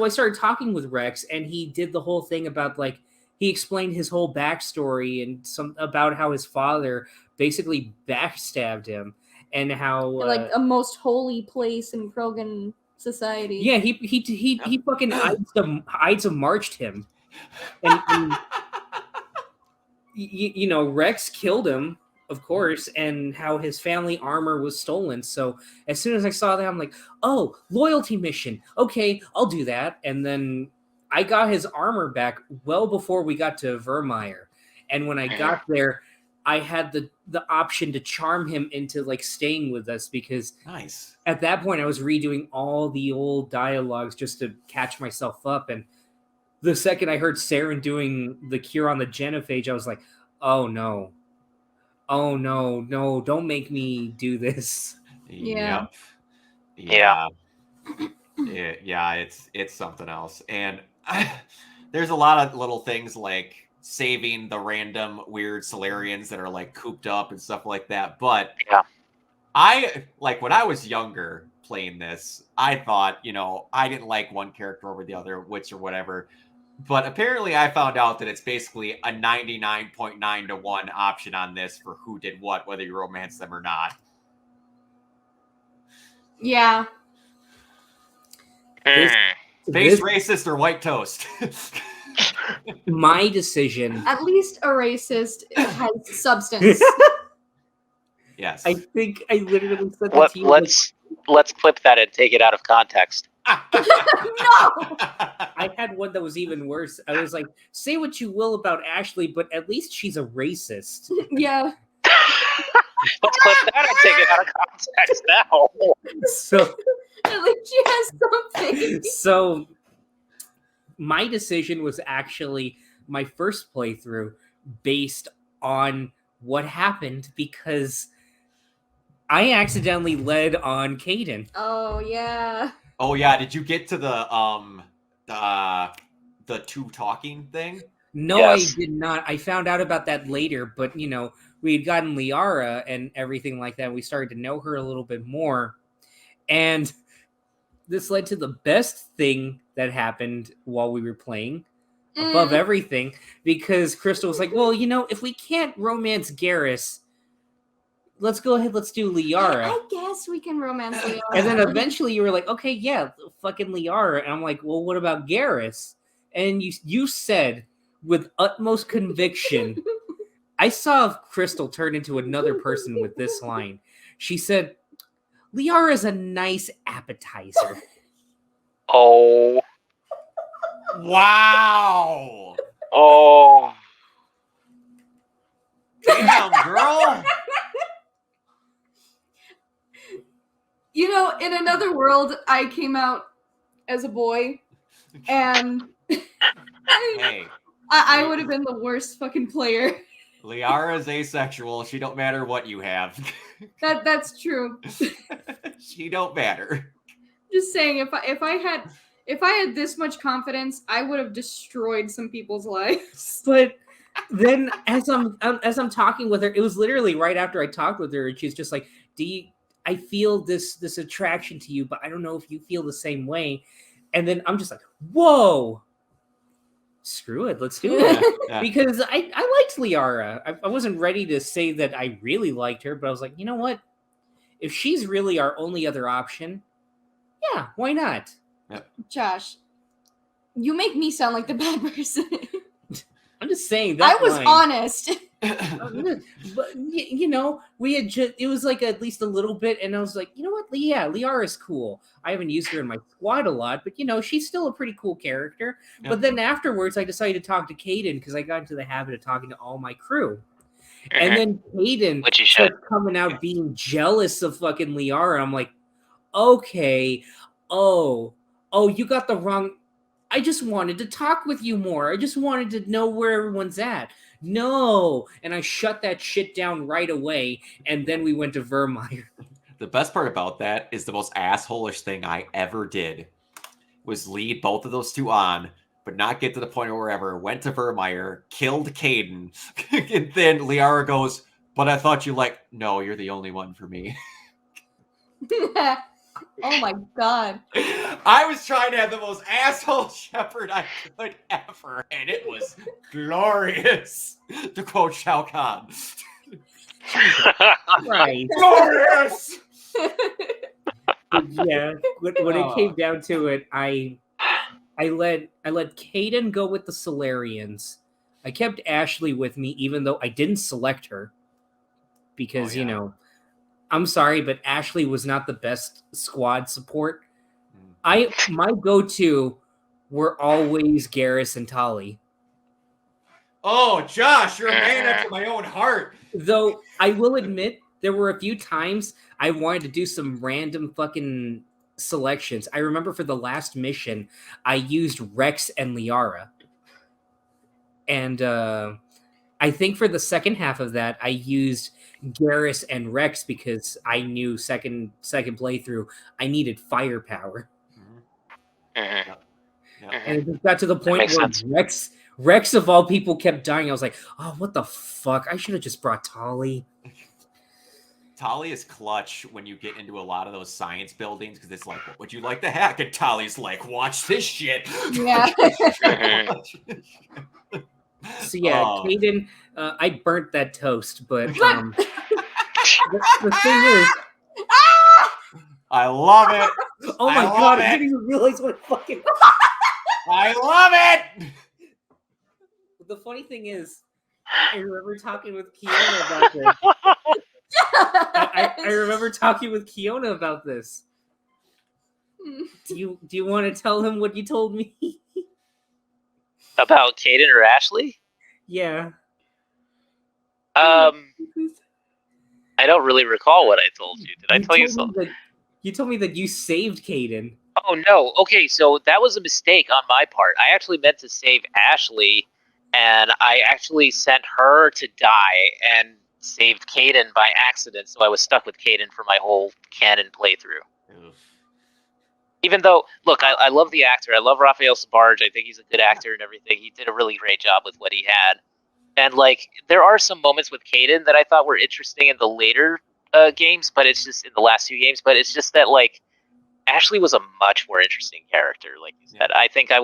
I started talking with Rex, and he did the whole thing about, like, he explained his whole backstory and some about how his father basically backstabbed him, and how like a most holy place in Krogan society. Yeah, he fucking Ides of Marched him, and you know, Rex killed him, of course, and how his family armor was stolen. So as soon as I saw that, I'm like, oh, loyalty mission. Okay, I'll do that. And then I got his armor back well before we got to Vermeer. And when I got there, I had the option to charm him into, like, staying with us, because nice. At that point I was redoing all the old dialogues just to catch myself up. And the second I heard Saren doing the cure on the genophage, I was like, oh no, don't make me do this. Yeah. Yep. Yeah, it's something else. And there's a lot of little things like saving the random weird Solarians that are, like, cooped up and stuff like that. But yeah, I, like, when I was younger playing this, I thought, you know, I didn't like one character over the other, which or whatever. But apparently I found out that it's basically a 99.9 to 1 option on this for who did what, whether you romance them or not. Yeah. Face racist or white toast. My decision. At least a racist has substance. Yes. I think I literally said let's clip that and take it out of context. No! I had one that was even worse. I was like, say what you will about Ashley, but at least she's a racist. Yeah. Let's clip that and take it out of context now. So at least she has something. So my decision was actually my first playthrough based on what happened, because I accidentally led on Caden. Oh yeah. Oh yeah, did you get to the two talking thing? No, yes. I did not. I found out about that later, but you know, we had gotten Liara and everything like that. We started to know her a little bit more. And this led to the best thing that happened while we were playing, above everything, because Crystal was like, well, you know, if we can't romance Garrus, let's go ahead, let's do Liara. I guess we can romance Liara. And then eventually you were like, okay, yeah, fucking Liara. And I'm like, well, what about Garrus? And you said with utmost conviction, I saw Crystal turn into another person with this line. She said, Liara is a nice appetizer. Oh. Wow. Oh. Damn, girl. You know, in another world, I came out as a boy, and Hey, I would have been the worst fucking player. Liara's asexual. She don't matter what you have. That's true. She don't matter. Just saying, if I had this much confidence, I would have destroyed some people's lives. But then as I'm talking with her, it was literally right after I talked with her, and she's just like, I feel this attraction to you, but I don't know if you feel the same way. And then I'm just like, whoa, screw it, let's do it. Yeah. Because I liked Liara. I wasn't ready to say that I really liked her, but I was like, you know what? If she's really our only other option, yeah, why not? Josh, you make me sound like the bad person. I'm just saying that I was line, honest. But we had just, it was like at least a little bit, and I was like, you know what, yeah, Liara's cool. I haven't used her in my squad a lot, but she's still a pretty cool character. Yeah. But then afterwards I decided to talk to Caden because I got into the habit of talking to all my crew. And then Caden Which you starts should. coming out being jealous of fucking Liara. I'm like, okay, oh, you got the wrong. I just wanted to talk with you more. I just wanted to know where everyone's at. No. And I shut that shit down right away. And then we went to Vermeer. The best part about that is the most asshole-ish thing I ever did was lead both of those two on, but not get to the point where wherever went to Vermeer, killed Caden, and then Liara goes, but I thought you no, you're the only one for me. Oh my god. I was trying to have the most asshole shepherd I could ever, and it was glorious, to quote Shao Kahn. Right. Glorious! But yeah, when it came down to it, I let Caden go with the Solarians. I kept Ashley with me, even though I didn't select her. Because, I'm sorry, but Ashley was not the best squad support. My go-to were always Garrus and Tali. Oh, Josh, you're a man after my own heart. Though I will admit, there were a few times I wanted to do some random fucking selections. I remember for the last mission, I used Rex and Liara. And I think for the second half of that, I used Garrus and Rex because I knew second playthrough, I needed firepower. Yeah. And it just got to the point where Rex of all people kept dying. I was like, oh, what the fuck? I should have just brought Tali. Tali is clutch when you get into a lot of those science buildings because it's like, what would you like to hack? And Tali's like, watch this shit. Yeah. So yeah, Caden, I burnt that toast, but the thing is, I love it. Oh my god, I didn't even realize what fucking. I love it. The funny thing is, I remember talking with Kiona about this. I remember talking with Kiona about this. Do you want to tell him what you told me? About Caden or Ashley? Yeah. I don't really recall what I told you. Did I tell you something? You told me that you saved Caden. Oh no. Okay, so that was a mistake on my part. I actually meant to save Ashley, and I actually sent her to die and saved Caden by accident, so I was stuck with Caden for my whole canon playthrough. Oof. Even though, look, I love the actor. I love Raphael Sbarge. I think he's a good actor and everything. He did a really great job with what he had. And, there are some moments with Caden that I thought were interesting in the later games, but it's just in the last 2 games. But it's just that, Ashley was a much more interesting character, like you said. I think I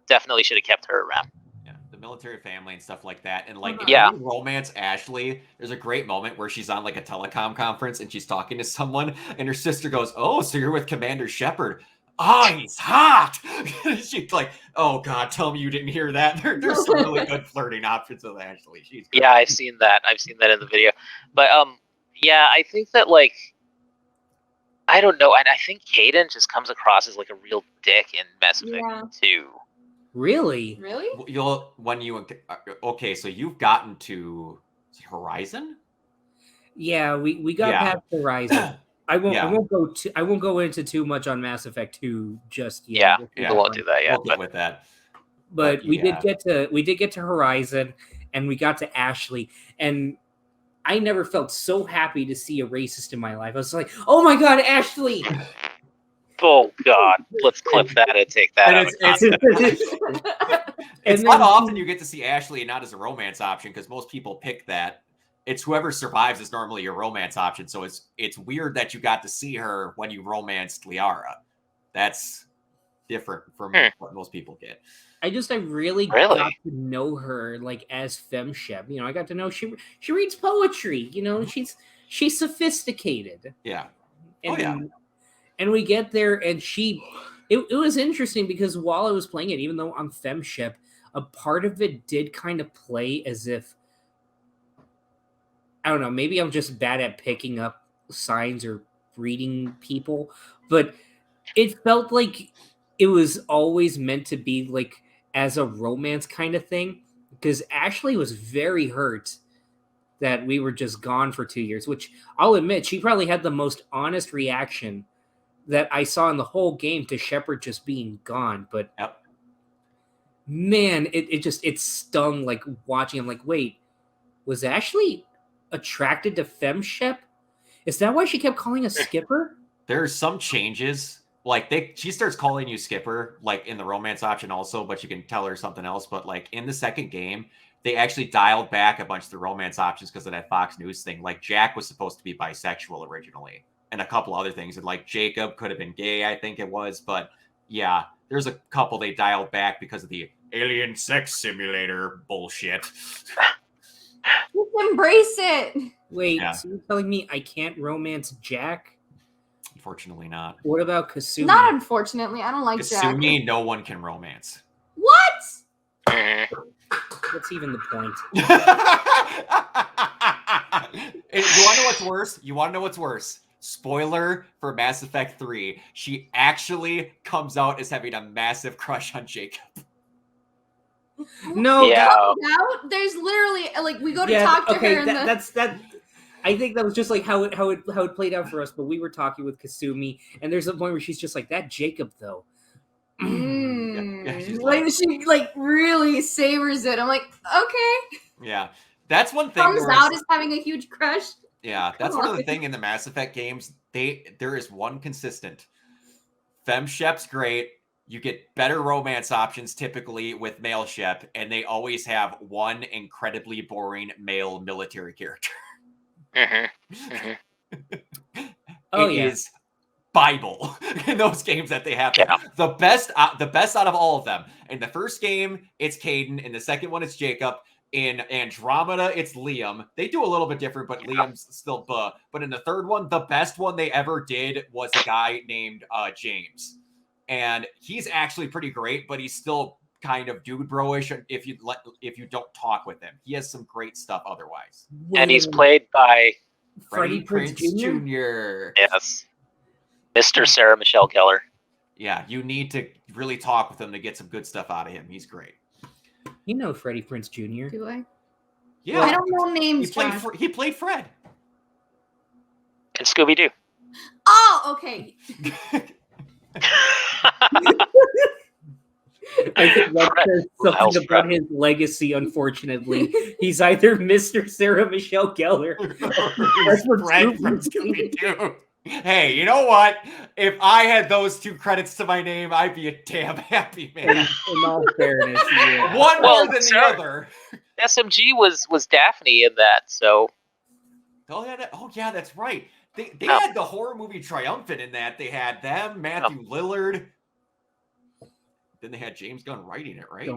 definitely should have kept her around. Yeah, the military family and stuff like that. And, if yeah. you romance Ashley, there's a great moment where she's on, a telecom conference and she's talking to someone, and her sister goes, oh, so you're with Commander Shepard. Oh, he's hot. She's like, oh, God, tell me you didn't hear that. There's some really good flirting options with Ashley. She's great. Yeah, I've seen that. I've seen that in the video. But, yeah, I think that, I don't know. And I think Caden just comes across as, a real dick in Mass Effect 2. Really? Really? Okay, so you've gotten to Horizon? Yeah, we got past Horizon. I won't go into too much on Mass Effect 2 just yet. Yeah, we won't do that yet. We'll get with that. But we did get to Horizon, and we got to Ashley, and I never felt so happy to see a racist in my life. I was like, "Oh my god, Ashley!" Oh god, let's clip that and take that out. It's not often you get to see Ashley not as a romance option because most people pick that. It's whoever survives is normally your romance option. So it's weird that you got to see her when you romanced Liara. That's different from what most people get. I really got to know her as femshep. I got to know she reads poetry. She's sophisticated. Yeah. And we get there, and it was interesting because while I was playing it, even though I'm femshep, a part of it did kind of play as if I don't know, maybe I'm just bad at picking up signs or reading people, but it felt like it was always meant to be like as a romance kind of thing, because Ashley was very hurt that we were just gone for 2 years, which I'll admit she probably had the most honest reaction that I saw in the whole game to Shepard just being gone. But Yep. man, it stung like watching. I'm like, wait, was Ashley attracted to FemShep? Is that why she kept calling us Skipper? There's some changes. Like she starts calling you Skipper, like in the romance option also, but you can tell her something else. But like in the second game, they actually dialed back a bunch of the romance options because of that Fox News thing. Like Jack was supposed to be bisexual originally, and a couple other things. And like Jacob could have been gay, I think it was. But yeah, there's a couple they dialed back because of the alien sex simulator bullshit. Just embrace it. Wait, Yeah. so you're telling me I can't romance Jack? Unfortunately not. What about Kasumi? Not unfortunately. I don't like Jack. Kasumi, no one can romance. What? What's even the point? You want to know what's worse? You want to know what's worse? Spoiler for Mass Effect 3. She actually comes out as having a massive crush on Jacob. No, Yeah. Now there's literally like we go to talk to her. And that's that. I think that was just like how it played out for us. But we were talking with Kasumi, and there's a point where she's just like, that Jacob though. Yeah, she's like like- she like really savors it. I'm like, okay. Yeah, that's one thing. Comes where out it's- as having a huge crush. Yeah, that's Come one of the on. thing in the Mass Effect games. There is one consistent. FemShep's great. You get better romance options typically with male Shep, and they always have one incredibly boring male military character. Oh, It yeah. is Bible in those games that they have. Yeah. The best out of all of them. In the first game, it's Caden. In the second one, it's Jacob. In Andromeda, it's Liam. They do a little bit different, but Liam's still buh. But in the third one, the best one they ever did was a guy named James. And he's actually pretty great, but he's still kind of dude bro-ish if you don't talk with him. He has some great stuff otherwise. And he's played by Freddie Prinze Jr. Jr. yes, Mr. Sarah Michelle Gellar. Yeah, you need to really talk with him to get some good stuff out of him. He's great. You know Freddie Prinze Jr. Do I? Yeah, I don't know names. John. he played Fred. And Scooby Doo. Oh, okay. I think that says something else, about Fred? his legacy, unfortunately. He's either Mr. Sarah Michelle Gellar. That's what Fred from Scooby-Doo. Hey, you know what? If I had those two credits to my name, I'd be a damn happy man. In all fairness, yeah. One Well, more than sure. the other. SMG was Daphne in that, so Oh yeah, that's right. They Oh. had the horror movie Triumphant in that. They had them, Matthew Lillard. Then they had James Gunn writing it, right?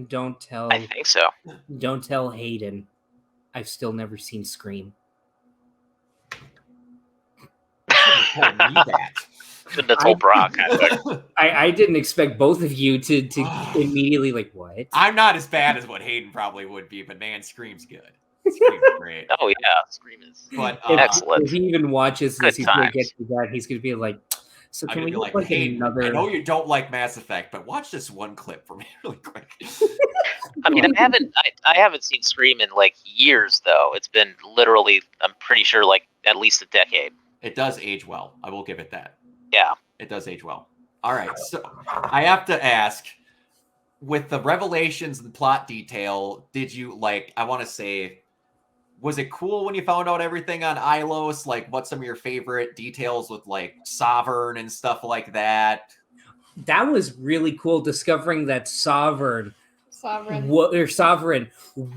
Don't tell I think so. don't tell Hayden. I've still never seen Scream. You shouldn't have told me that. Shouldn't have told Brock. I think. I didn't expect both of you to immediately like, what? I'm not as bad as what Hayden probably would be, but man, Scream's good. Scream's great. Oh yeah, Scream is. But Excellent. If he even watches this, Good he's gonna times. get to that. He's gonna be like, so I'm can gonna we be get like, like Hayden, another? I know you don't like Mass Effect, but watch this one clip for me really quick. I mean, I haven't seen Scream in like years though. It's been literally, I'm pretty sure, like at least a decade. It does age well. I will give it that. Yeah. It does age well. All right, so I have to ask, with the revelations and plot detail, did you like? I want to say, was it cool when you found out everything on Ilos? Like, what's some of your favorite details with like Sovereign and stuff like that? That was really cool discovering that Sovereign Sovereign. Sovereign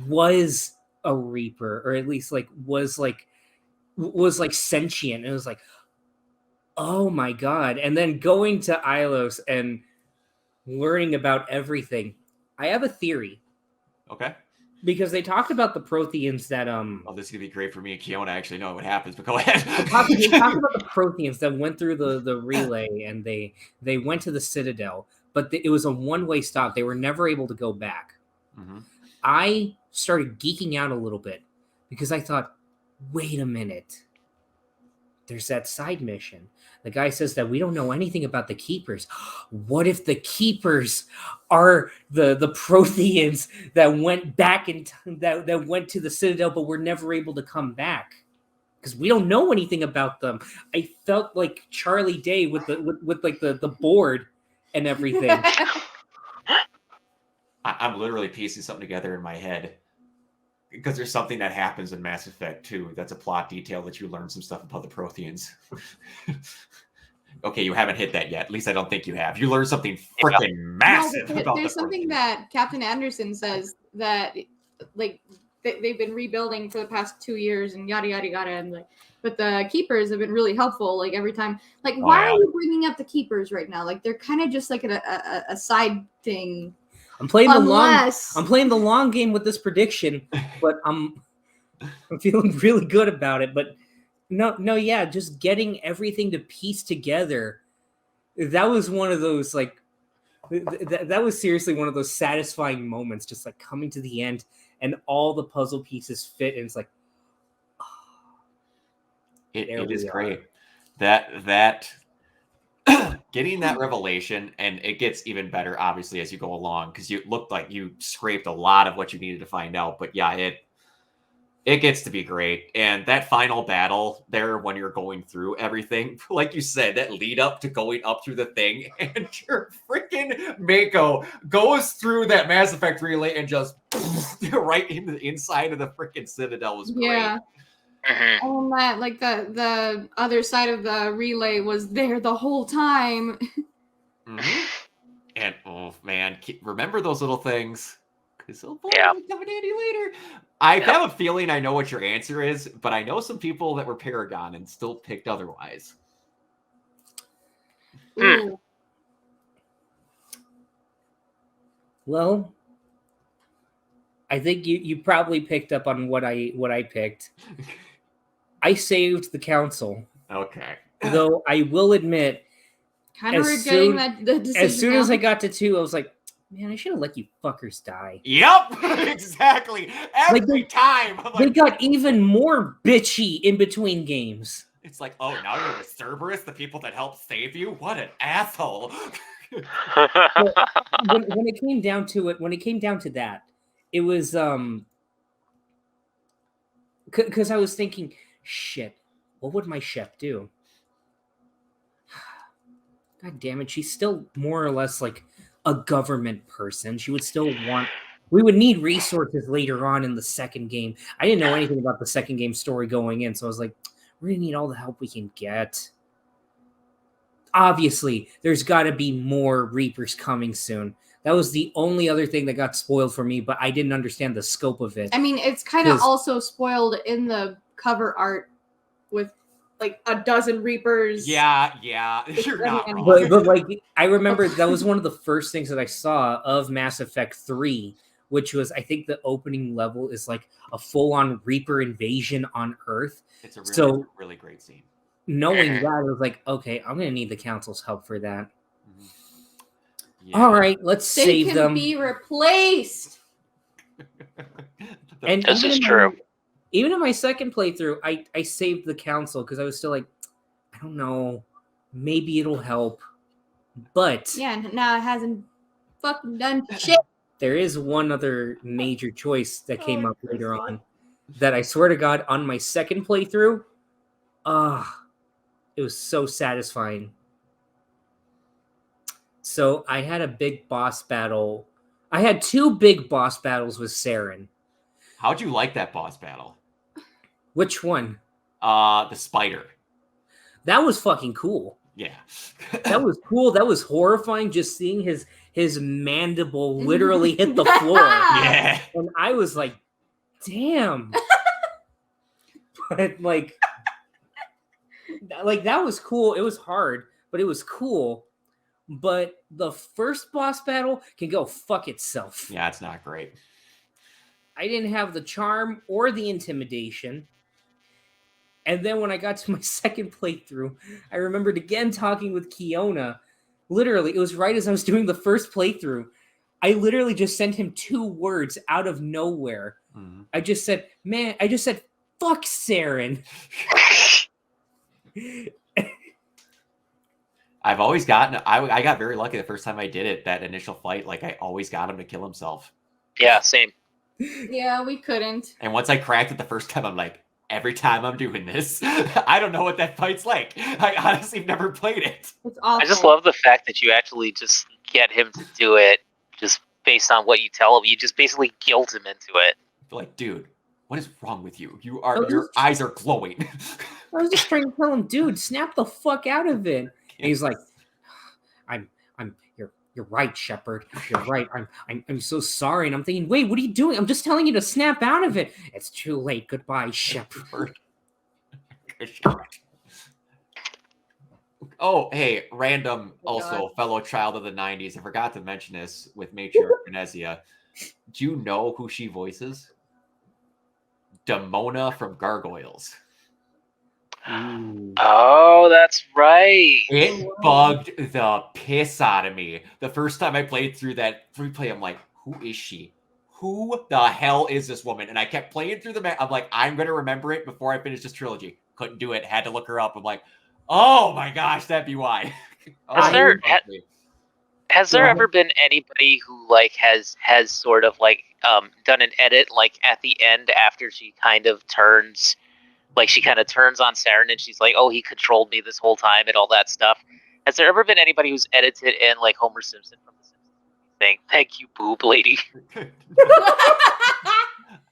was a Reaper, or at least like was like sentient. It was like, oh my god! And then going to Ilos and learning about everything. I have a theory Okay. because they talked about the Protheans that Oh, this is gonna be great for me and Keona. I actually know what happens, but go ahead. they talked about the Protheans that went through the relay and they went to the Citadel, but it was a one-way stop. They were never able to go back. Mhm. I started geeking out a little bit because I thought, wait a minute. There's that side mission. The guy says that we don't know anything about the Keepers. What if the Keepers are the Protheans that went back in time, that went to the Citadel, but were never able to come back? Because we don't know anything about them. I felt like Charlie Day with the board and everything. I'm literally piecing something together in my head. Because there's something that happens in Mass Effect 2 that's a plot detail that you learn some stuff about the Protheans. Okay, you haven't hit that yet. At least I don't think you have. You learned something freaking massive about there's the something Protheans. that Captain Anderson says that like they've been rebuilding for the past 2 years and yada yada yada, and like, but the Keepers have been really helpful. Like every time, like why are you bringing up the Keepers right now? Like they're kind of just like a side thing. I'm playing the long game with this prediction, but I'm feeling really good about it. But yeah, just getting everything to piece together. That was one of those like that was seriously one of those satisfying moments, just like coming to the end and all the puzzle pieces fit, and it's like it is great. That getting that revelation, and it gets even better obviously as you go along, because you looked like you scraped a lot of what you needed to find out. But yeah, it gets to be great. And that final battle there when you're going through everything, like you said, that lead up to going up through the thing, and your freaking Mako goes through that Mass Effect relay and just right into the inside of the freaking Citadel was great. Yeah. And that, like, the other side of the relay was there the whole time. Mm-hmm. And oh man, remember those little things, because they'll come in handy later. I have a feeling I know what your answer is, but I know some people that were Paragon and still picked otherwise. Ooh. Well, I think you probably picked up on what I picked. I saved the council. Okay. Though I will admit, kind of regretting the decision. As soon as I got to 2, I was like, man, I should have let you fuckers die. Yep, exactly. Every time. I'm like, they got even more bitchy in between games. It's like, oh, now you're with Cerberus, the people that helped save you? What an asshole. when it came down to that, it was because I was thinking, shit, what would my chef do? God damn it, she's still more or less like a government person. She would still want... We would need resources later on in the second game. I didn't know anything about the second game story going in, so I was like, we're going to need all the help we can get. Obviously, there's got to be more Reapers coming soon. That was the only other thing that got spoiled for me, but I didn't understand the scope of it. I mean, it's kind of also spoiled in the cover art with like a dozen Reapers. Yeah, you're not wrong. But like, I remember that was one of the first things that I saw of Mass Effect 3, which was, I think the opening level is like a full-on Reaper invasion on Earth. It's a really great scene. Knowing that, I was like, okay, I'm going to need the Council's help for that. Yeah. All right, let's save them. They can be replaced. And this is true. Even in my second playthrough, I saved the Council because I was still like, I don't know, maybe it'll help. But yeah, now it hasn't fucking done shit. There is one other major choice that came up later on that I swear to God, on my second playthrough, it was so satisfying. So I had a big boss battle. I had 2 big boss battles with Saren. How'd you like that boss battle? Which one? The spider. That was fucking cool. Yeah. That was cool. That was horrifying, just seeing his mandible literally hit the floor. Yeah. And I was like, damn. But like that was cool. It was hard, but it was cool. But the first boss battle can go fuck itself. Yeah, it's not great. I didn't have the charm or the intimidation. And then when I got to my second playthrough, I remembered again talking with Kiona. Literally, it was right as I was doing the first playthrough. I literally just sent him 2 words out of nowhere. Mm-hmm. I just said, Fuck Saren. I've always gotten. I got very lucky the first time I did it. That initial fight, like I always got him to kill himself. Yeah, same. Yeah, we couldn't. And once I cracked it the first time, I'm like, every time I'm doing this, I don't know what that fight's like. I honestly have never played it. It's awful. I just love the fact that you actually just get him to do it just based on what you tell him. You just basically guilt him into it. Like, dude, what is wrong with you? Your eyes are glowing. I was just trying to tell him, dude, snap the fuck out of it. And he's like, You're right, Shepard. You're right. I'm so sorry. And I'm thinking, wait, what are you doing? I'm just telling you to snap out of it. It's too late. Goodbye, Shepard. Oh, hey, random, also fellow child of the 90s. I forgot to mention this with Matriarch Venezia. Do you know who she voices? Demona from Gargoyles. Ooh. Oh, that's right. It bugged the piss out of me. The first time I played through that replay, I'm like, who is she? Who the hell is this woman? And I kept playing through the map. I'm like, I'm going to remember it before I finish this trilogy. Couldn't do it. Had to look her up. I'm like, oh my gosh, that'd be why. Has there ever been anybody who like has sort of like done an edit like at the end after she kind of turns on Saren and she's like, oh, he controlled me this whole time and all that stuff? Has there ever been anybody who's edited in like Homer Simpson from The Simpsons saying, thank you, boob lady?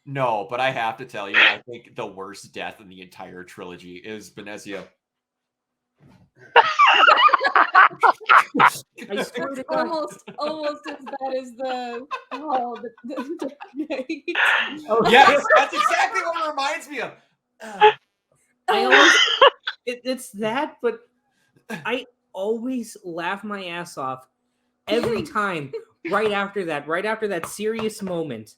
No, but I have to tell you, I think the worst death in the entire trilogy is Venezia. I swear to God. almost as bad as the Yes, that's exactly what it reminds me of. It's that, but I always laugh my ass off every time. Right after that serious moment,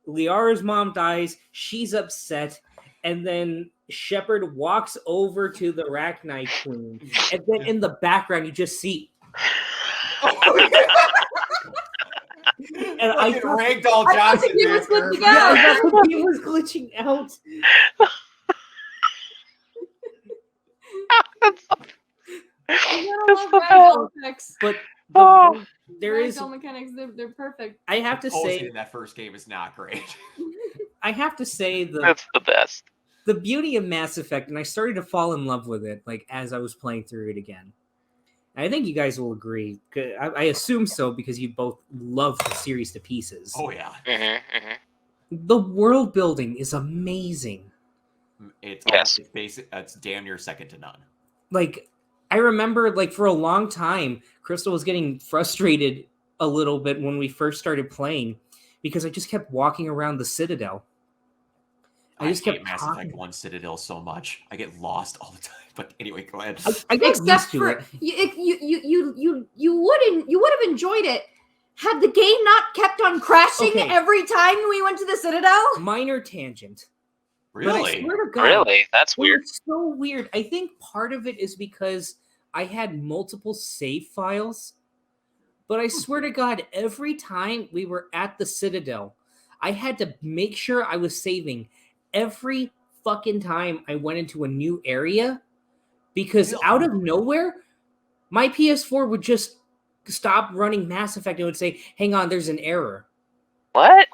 Liara's mom dies. She's upset, and then Shepard walks over to the Arachnite Queen, and then in the background you just see. And I thought Ragdoll Johnson. he was glitching yeah, out. he was glitching out. But there is mechanics. They're perfect. I have to say that first game is not great. I have to say That's the best. The beauty of Mass Effect, and I started to fall in love with it like as I was playing through it again. I think you guys will agree. I assume so because you both love the series to pieces. Oh yeah. The world building is amazing. It's basic. It's damn near second to none. Like I remember, like for a long time, Crystal was getting frustrated a little bit when we first started playing because I just kept walking around the Citadel. I just hate Mass Effect 1 Citadel so much. I get lost all the time. But anyway, go ahead. I get used to it. You would have enjoyed it had the game not kept on crashing every time we went to the Citadel. Minor tangent. Really? But I swear to God, Really? That's weird. It's so weird. I think part of it is because I had multiple save files. But I swear to God, every time we were at the Citadel, I had to make sure I was saving every fucking time I went into a new area. Because out of nowhere, my PS4 would just stop running Mass Effect and would say, hang on, there's an error. What?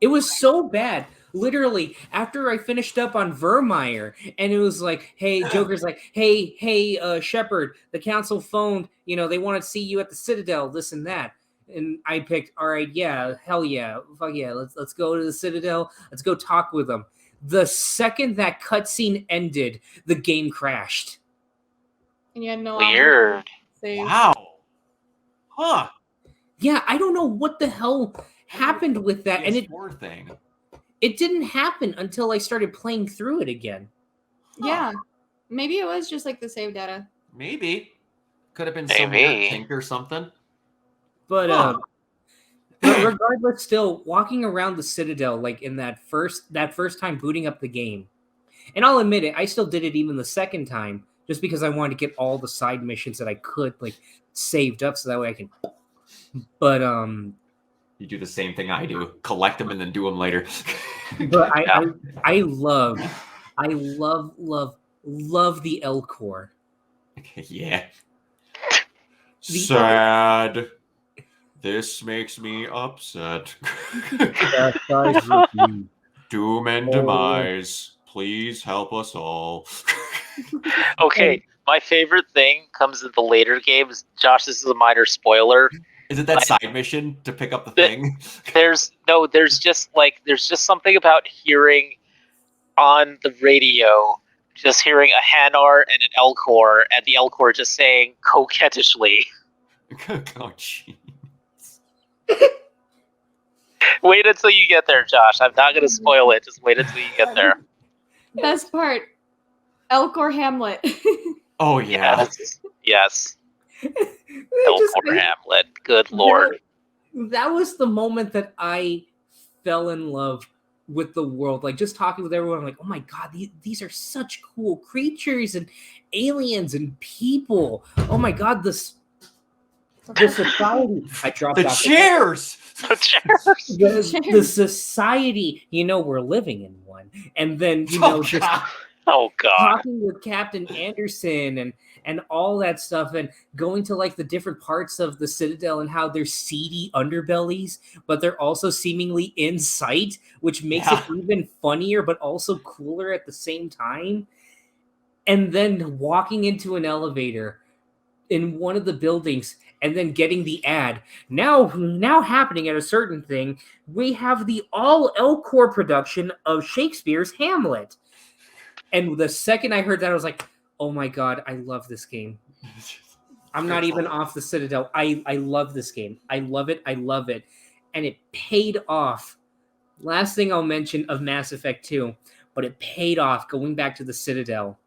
It was so bad. Literally, after I finished up on Vermeer, and it was like, hey, Joker's like, hey, Shepard, the council phoned, they want to see you at the Citadel, this and that. And I picked, all right, yeah, hell yeah, fuck yeah, let's go to the Citadel, let's go talk with them. The second that cutscene ended, the game crashed. And you had no Weird. Wow. Huh. Yeah, I don't know what the hell happened with that. And it didn't happen until I started playing through it again. Yeah. Maybe it was just like the save data. Maybe. Could have been some weird kink or something. But but regardless, still walking around the Citadel, like in that first time booting up the game, and I'll admit it, I still did it even the second time, just because I wanted to get all the side missions that I could like saved up, so that way I can. But you do the same thing I do: collect them and then do them later. But Yeah. I love the Elcor. Yeah. The- Sad. This makes me upset. Doom and demise. Please help us all. Okay, my favorite thing comes in the later games. Josh, this is a minor spoiler. Is it that side mission to pick up the thing? There's just something about hearing on the radio, just hearing a Hanar and an Elcor, and the Elcor just saying coquettishly. Oh, gee. Wait until you get there, Josh. I'm not going to spoil it. Just wait until you get there. Best part, Elcor Hamlet. Oh, yeah. Yes. Just- Elcor Hamlet. Good lord. That was the moment that I fell in love with the world. Like, just talking with everyone, I'm like, oh my god, these are such cool creatures and aliens and people. Oh my god, this society. I dropped The off chairs! the society. We're living in one, and then just Oh god. talking with Captain Anderson and all that stuff, and going to like the different parts of the Citadel and how they're seedy underbellies, but they're also seemingly in sight, which makes it even funnier, but also cooler at the same time. And then walking into an elevator in one of the buildings and then getting the ad. Now happening at a certain thing, we have the all Elcor production of Shakespeare's Hamlet. And the second I heard that, I was like, oh my god, I love this game. I'm not even off the Citadel. I love this game. I love it. And it paid off. Last thing I'll mention of Mass Effect 2, but it paid off going back to the Citadel.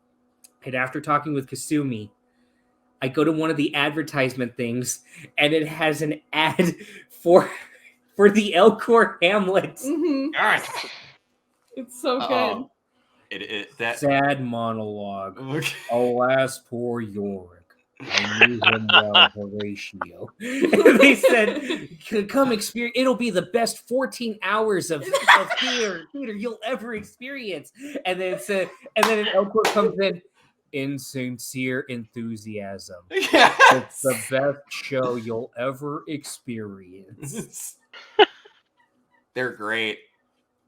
And after talking with Kasumi, I go to one of the advertisement things, and it has an ad for the Elcor Hamlet. Mhm. Yes. It's so good. Oh. Sad monologue. Okay. Alas, poor Yorick. I knew him well, Horatio. They said, come experience. It'll be the best 14 hours of theater you'll ever experience. And then an Elcor comes in sincere enthusiasm. Yes. It's the best show you'll ever experience. They're great.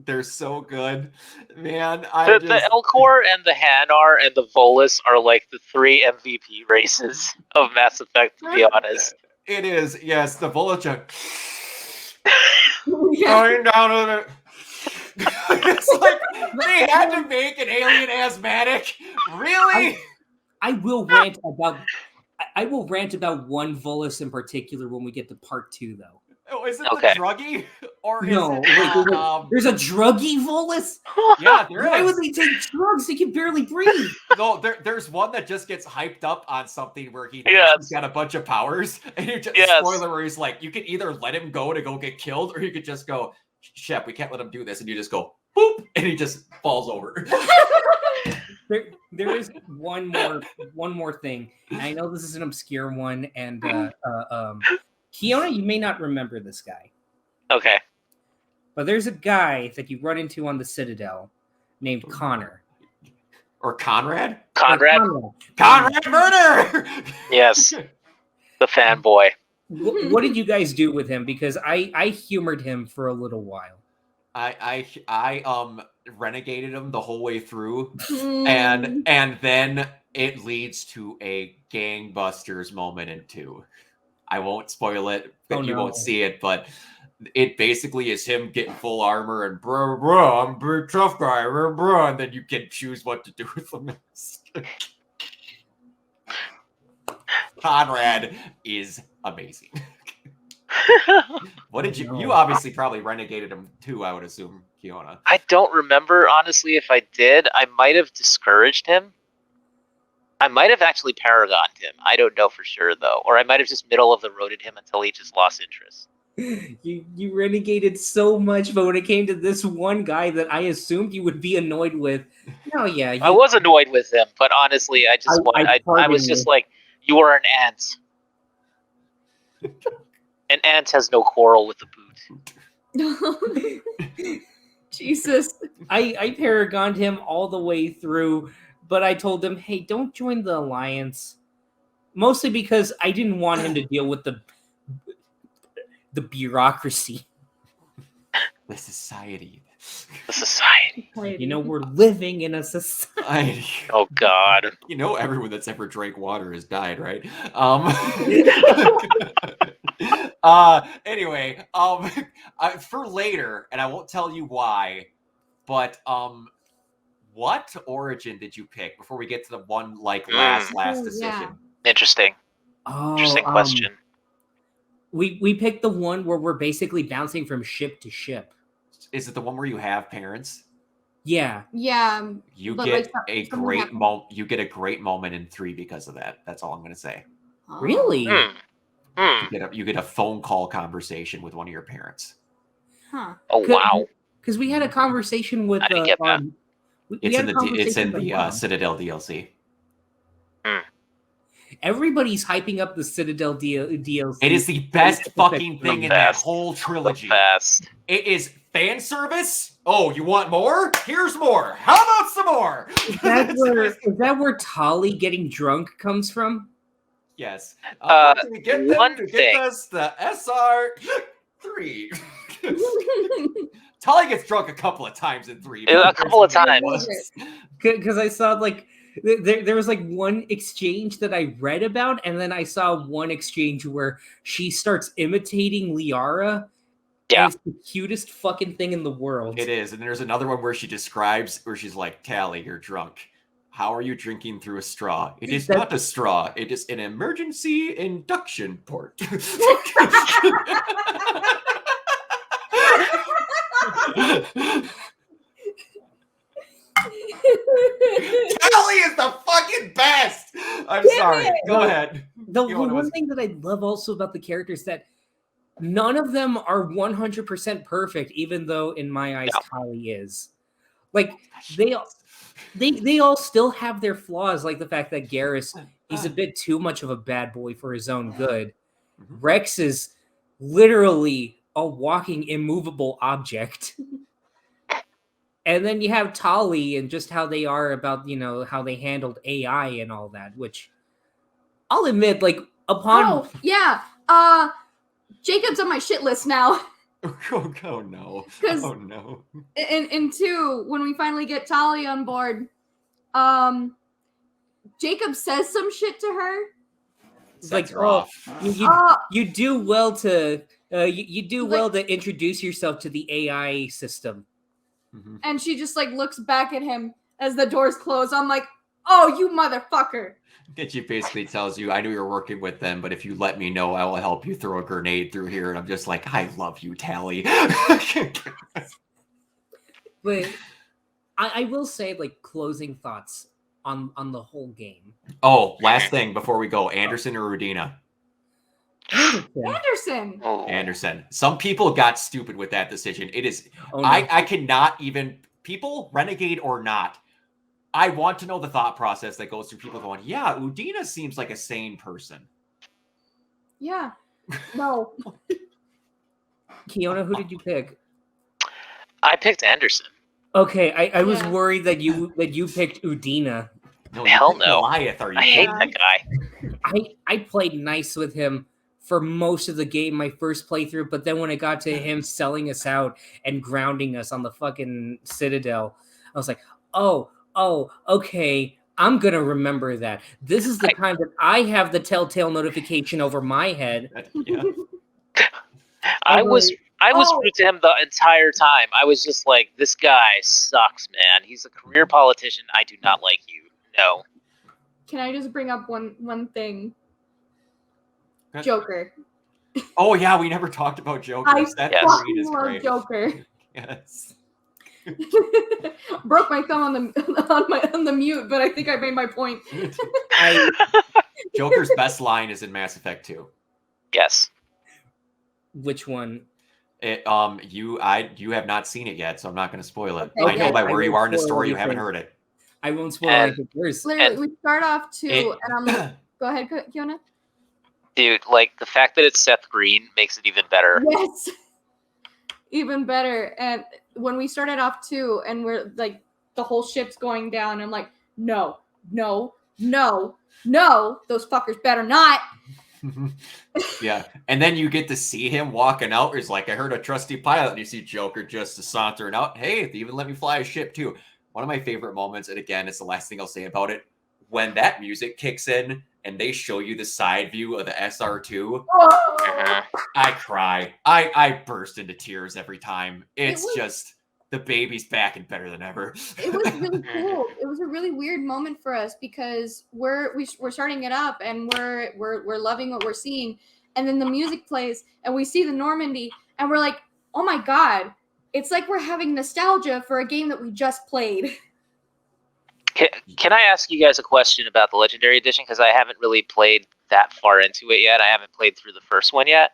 They're so good. Man, The Elcor and the Hanar and the Volus are like the 3 MVP races of Mass Effect, to be honest. It is, yes, the Volachuk. Yeah. Going down with it. It's like they had to make an alien asthmatic. Really? I will rant about one Volus in particular when we get to part 2, though. Oh, is it Okay. the druggie? Or No, is it, there's a druggy Volus? yeah, there Why is. would they take drugs? He can barely breathe. No, there's one that just gets hyped up on something where he thinks Yes. he's got a bunch of powers. And you just, Yes. spoiler, where he's like, you can either let him go to go get killed, or you could just go, Shep, we can't let him do this. And you just go, boop, and he just falls over. There is one more thing. And I know this is an obscure one, and Kiona, you may not remember this guy. Okay. But there's a guy that you run into on the Citadel named Connor. Or Conrad? Conrad? Conrad Murder! Yes. The fanboy. What did you guys do with him? Because I humored him for a little while. I renegaded him the whole way through, Mm. and then it leads to a gangbusters moment in 2. I won't spoil it, but you won't see it, but it basically is him getting full armor and bro, I'm a big tough guy, bro, and then you can choose what to do with him. Conrad is amazing. What did you obviously probably renegaded him too, I would assume, Kiona. I don't remember, honestly, if I did. I might have discouraged him. I might have actually paragoned him. I don't know for sure, though. Or I might have just middle of the roaded him until he just lost interest. You renegated so much, but when it came to this one guy that I assumed you would be annoyed with, no, yeah. I was annoyed with him, but honestly, I was just like, you are an ant. An ant has no quarrel with the boot. Jesus. I paragoned him all the way through, but I told him, hey, don't join the Alliance. Mostly because I didn't want him to deal with the bureaucracy. The society. The society. You know, we're living in a society. Oh God. You know, everyone that's ever drank water has died, right? Anyway, for later, and I won't tell you why, but what origin did you pick before we get to the one last Oh, decision? yeah. Interesting question. We picked the one where we're basically bouncing from ship to ship. Is it the one where you have parents? Yeah. Yeah. You But, get like, a something great happened. You get a great moment in 3 because of that. That's all I'm going to say. Oh. Really? You get a phone call conversation with one of your parents. Huh. Oh wow. Because we had a conversation with I didn't get that. It's in the Citadel DLC. Everybody's hyping up the Citadel DLC. It is the best fucking thing in that whole trilogy. The best. It is fan service. Oh, you want more? Here's more. How about some more? Is that where Tali getting drunk comes from? Yes. One Get us the SR3. Tali gets drunk a couple of times in 3. A couple of times. Because I saw there was one exchange that I read about, and then I saw one exchange where she starts imitating Liara. Yeah. And it's the cutest fucking thing in the world. It is. And there's another one where she's like, Tali, you're drunk. How are you drinking through a straw? It is not a straw. It is an emergency induction port. Tali is the fucking best. I'm sorry. Go ahead. The one thing that I love also about the characters that none of them are 100% perfect, even though in my eyes Tali is. Like they all still have their flaws, like the fact that Garrus is a bit too much of a bad boy for his own good. Rex is literally a walking immovable object. And then you have Tali and just how they are about, how they handled AI and all that, which I'll admit, upon... Oh, yeah. Jacob's on my shit list now. Oh no. Oh no. In 2, when we finally get Tali on board, Jacob says some shit to her. It's like, you do well to to introduce yourself to the AI system. And she just looks back at him as the doors close. I'm like, oh, you motherfucker. She basically tells you, I know you're working with them, but if you let me know, I will help you throw a grenade through here. And I'm just like, I love you, Tali. But I will say, closing thoughts on the whole game. Oh, last thing before we go, Anderson or Udina? Anderson. Some people got stupid with that decision. It is, I cannot even, people, renegade or not, I want to know the thought process that goes through people going, yeah, Udina seems like a sane person. Yeah. No. Kiona, who did you pick? I picked Anderson. Okay, I was worried that you picked Udina. No, hell no. Goliath, are you I hate that guy. I played nice with him for most of the game, my first playthrough, but then when it got to him selling us out and grounding us on the fucking Citadel, I was like, oh, okay, I'm gonna remember that. This is the time that I have the telltale notification over my head. I was rude to him the entire time. I was just like, this guy sucks, man. He's a career politician. I do not like you. No. Can I just bring up one thing? Joker. Oh yeah, we never talked about Joker. I fucking love great. Joker. Yes. Broke my thumb on the mute, but I think I made my point. Joker's best line is in Mass Effect 2. Yes. Which one? You have not seen it yet, so I'm not going to spoil it. Okay, I know by where you are in the story, you haven't heard it. I won't spoil anything. Literally, we start off and I'm like, go ahead, Kiona. Dude, the fact that it's Seth Green makes it even better. Yes. Even better. And when we started off 2 and we're like the whole ship's going down, I'm like, no, those fuckers better not. Yeah, and then you get to see him walking out. He's like, I heard a trusty pilot, and you see Joker just sauntering out. Hey, they even let me fly a ship too. One of my favorite moments, and again, it's the last thing I'll say about it, when that music kicks in and they show you the side view of the SR2. I cry. I burst into tears every time. It's just the baby's back and better than ever. It was really cool. It was a really weird moment for us because we're starting it up and we're loving what we're seeing, and then the music plays and we see the Normandy and we're like, oh my god, it's like we're having nostalgia for a game that we just played. Can I ask you guys a question about the Legendary Edition? Because I haven't really played that far into it yet. I haven't played through the first one yet,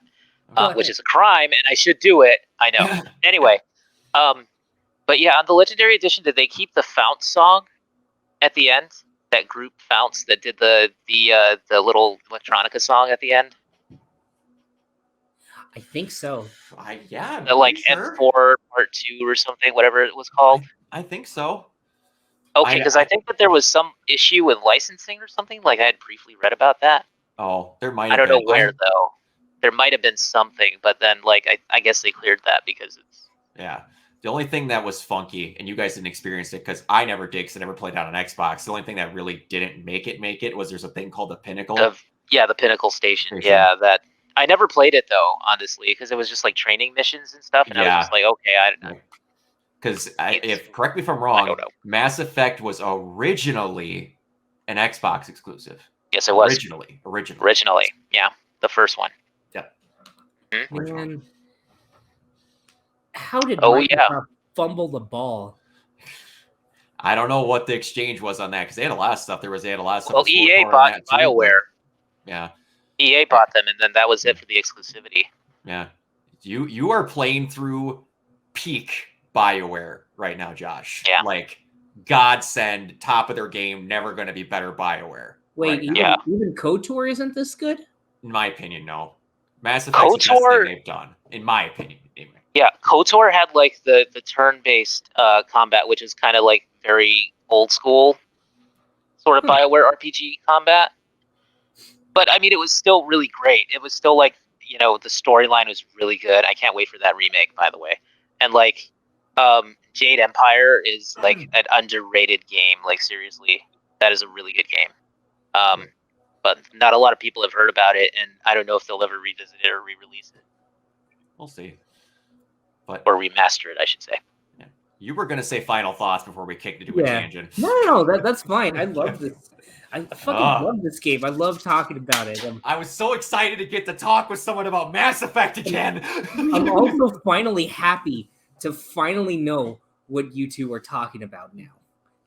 which is a crime, and I should do it. I know. Anyway, but yeah, on the Legendary Edition, did they keep the Founts song at the end? That group Founts that did the little electronica song at the end? I think so. Yeah. The N4 Part 2 or something, whatever it was called. I think so. Okay, because I think that there was some issue with licensing or something. Like I had briefly read about that. Oh, there might. I don't know where though. There might have been something, but then I guess they cleared that because it's. Yeah, the only thing that was funky, and you guys didn't experience it because I never did, because I never played out on Xbox. The only thing that really didn't make it was there's a thing called the Pinnacle. The Pinnacle Station. Yeah, that I never played it though, honestly, because it was just like training missions and stuff, and I was just like, okay, I don't know. Because correct me if I'm wrong, Mass Effect was originally an Xbox exclusive. Yes, it was. Originally, yeah, the first one. Yep. Man, how did Microsoft fumble the ball? I don't know what the exchange was on that, because they had a lot of stuff. They had a lot of stuff. Well, EA bought BioWare. Yeah. EA bought them, and then that was it for the exclusivity. Yeah. You are playing through peak BioWare right now, Josh. Yeah. Like, godsend, top of their game, never going to be better BioWare. Wait, even KOTOR isn't this good? In my opinion, no. Mass Effect's the best thing they've done, in my opinion. Anyway. Yeah, KOTOR had like the turn-based combat, which is kind of like very old school sort of BioWare RPG combat. But I mean, it was still really great. It was still like, the storyline was really good. I can't wait for that remake, by the way. And like, Jade Empire is like an underrated game. Like seriously, that is a really good game. But not a lot of people have heard about it, and I don't know if they'll ever revisit it or re-release it. We'll see. Or remaster it, I should say. Yeah. You were going to say final thoughts before we kicked into a tangent. No, that's fine. I love this. I fucking love this game. I love talking about it. I was so excited to get to talk with someone about Mass Effect again. I'm also finally happy to finally know what you two are talking about now.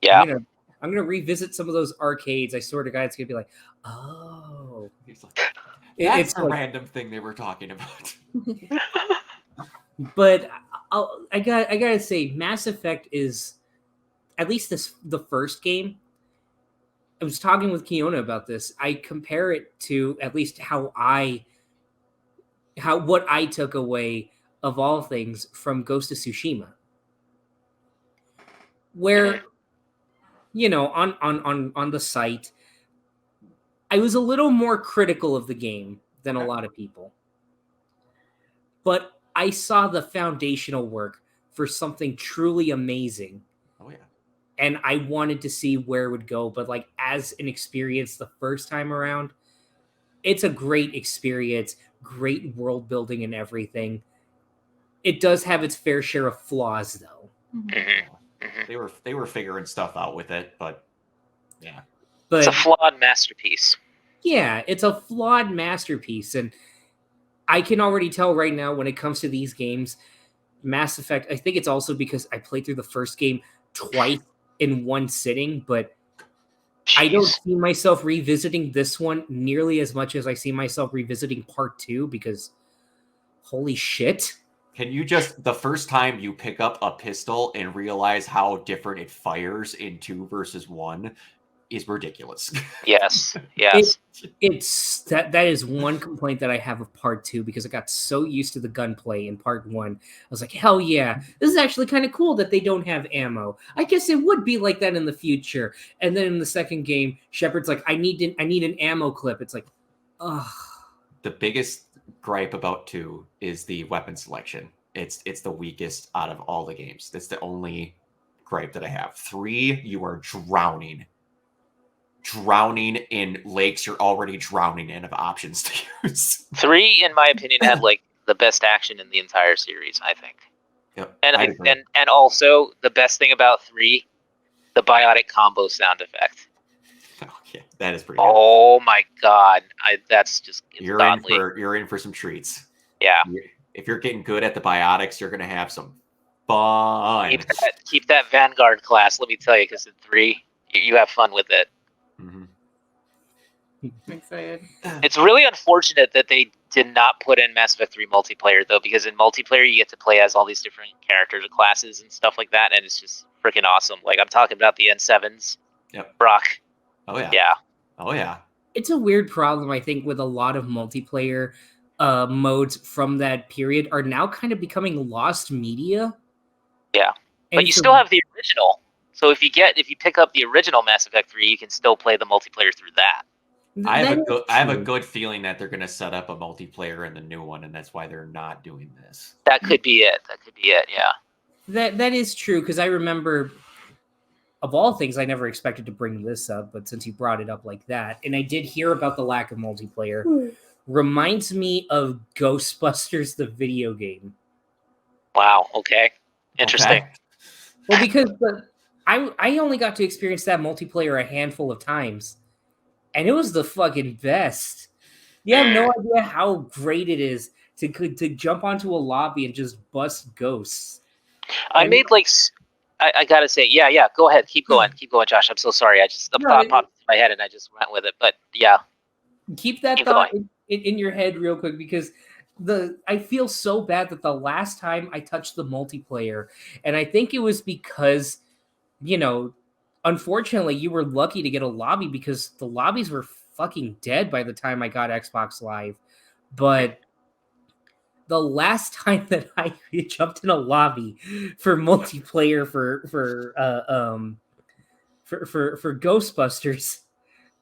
Yeah. I'm gonna revisit some of those arcades. I swear to God, it's gonna be like, oh, it's a random thing they were talking about. But I gotta say, Mass Effect is, at least the first game. I was talking with Kiona about this. I compare it to at least what I took away of all things from Ghost of Tsushima, where on the site, I was a little more critical of the game than a lot of people, but I saw the foundational work for something truly amazing. Oh yeah. And I wanted to see where it would go, but like as an experience the first time around, it's a great experience, great world building and everything. It does have its fair share of flaws though. They were figuring stuff out with it, but yeah. But it's a flawed masterpiece. Yeah, it's a flawed masterpiece, and I can already tell right now when it comes to these games, Mass Effect, I think it's also because I played through the first game twice in one sitting, but I don't see myself revisiting this one nearly as much as I see myself revisiting part 2, because holy shit. Can you just, the first time you pick up a pistol and realize how different it fires in 2 versus 1, is ridiculous. Yes. Yes. It's that is one complaint that I have of part 2, because I got so used to the gunplay in part 1. I was like, hell yeah, this is actually kind of cool that they don't have ammo. I guess it would be like that in the future. And then in the second game, Shepard's like, I need an ammo clip. It's like, ugh. The biggest gripe about 2 is the weapon selection. It's the weakest out of all the games. That's the only gripe that I have. 3, you are drowning in lakes you're already drowning in of options to use. 3, in my opinion, had like the best action in the entire series, I think. Yep, And also the best thing about 3, the biotic combo sound effect. Oh, yeah, that is pretty good. Oh my god, that's just godly. You're in for some treats. Yeah. If you're getting good at the biotics, you're gonna have some fun. Keep that Vanguard class, let me tell you, because in 3, you have fun with it. Mm-hmm. I'm excited. It's really unfortunate that they did not put in Mass Effect 3 multiplayer, though, because in multiplayer you get to play as all these different characters and classes and stuff like that, and it's just freaking awesome. Like, I'm talking about the N7s. Yep. Brock. Oh yeah. Yeah. Oh yeah. It's a weird problem, I think, with a lot of multiplayer modes from that period are now kind of becoming lost media. Yeah. And But you still have the original. So if you pick up the original Mass Effect 3, you can still play the multiplayer through that. I have a good feeling that they're going to set up a multiplayer in the new one, and that's why they're not doing this. That could be it. Yeah. That is true, because I remember, of all things, I never expected to bring this up, but since you brought it up like that, and I did hear about the lack of multiplayer, reminds me of Ghostbusters, the video game. Wow. Okay. Interesting. Okay. Well, because I only got to experience that multiplayer a handful of times, and it was the fucking best. You have no idea how great it is to jump onto a lobby and just bust ghosts. I gotta say, yeah. Go ahead, keep going, Josh. I'm so sorry. I just thought popped into my head and I just went with it. But yeah, keep that thought in your head real quick, because I feel so bad that the last time I touched the multiplayer, and I think it was because, unfortunately, you were lucky to get a lobby because the lobbies were fucking dead by the time I got Xbox Live. But the last time that I jumped in a lobby for multiplayer for Ghostbusters,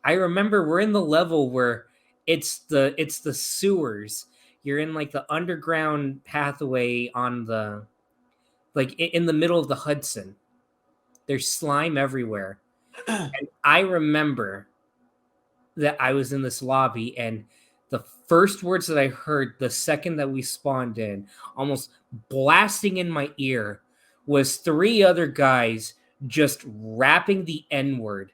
I remember we're in the level where it's the sewers. You're in like the underground pathway on the, like, in the middle of the Hudson. There's slime everywhere. And I remember that I was in this lobby, and the first words that I heard the second that we spawned in, almost blasting in my ear, was 3 other guys just rapping the N-word.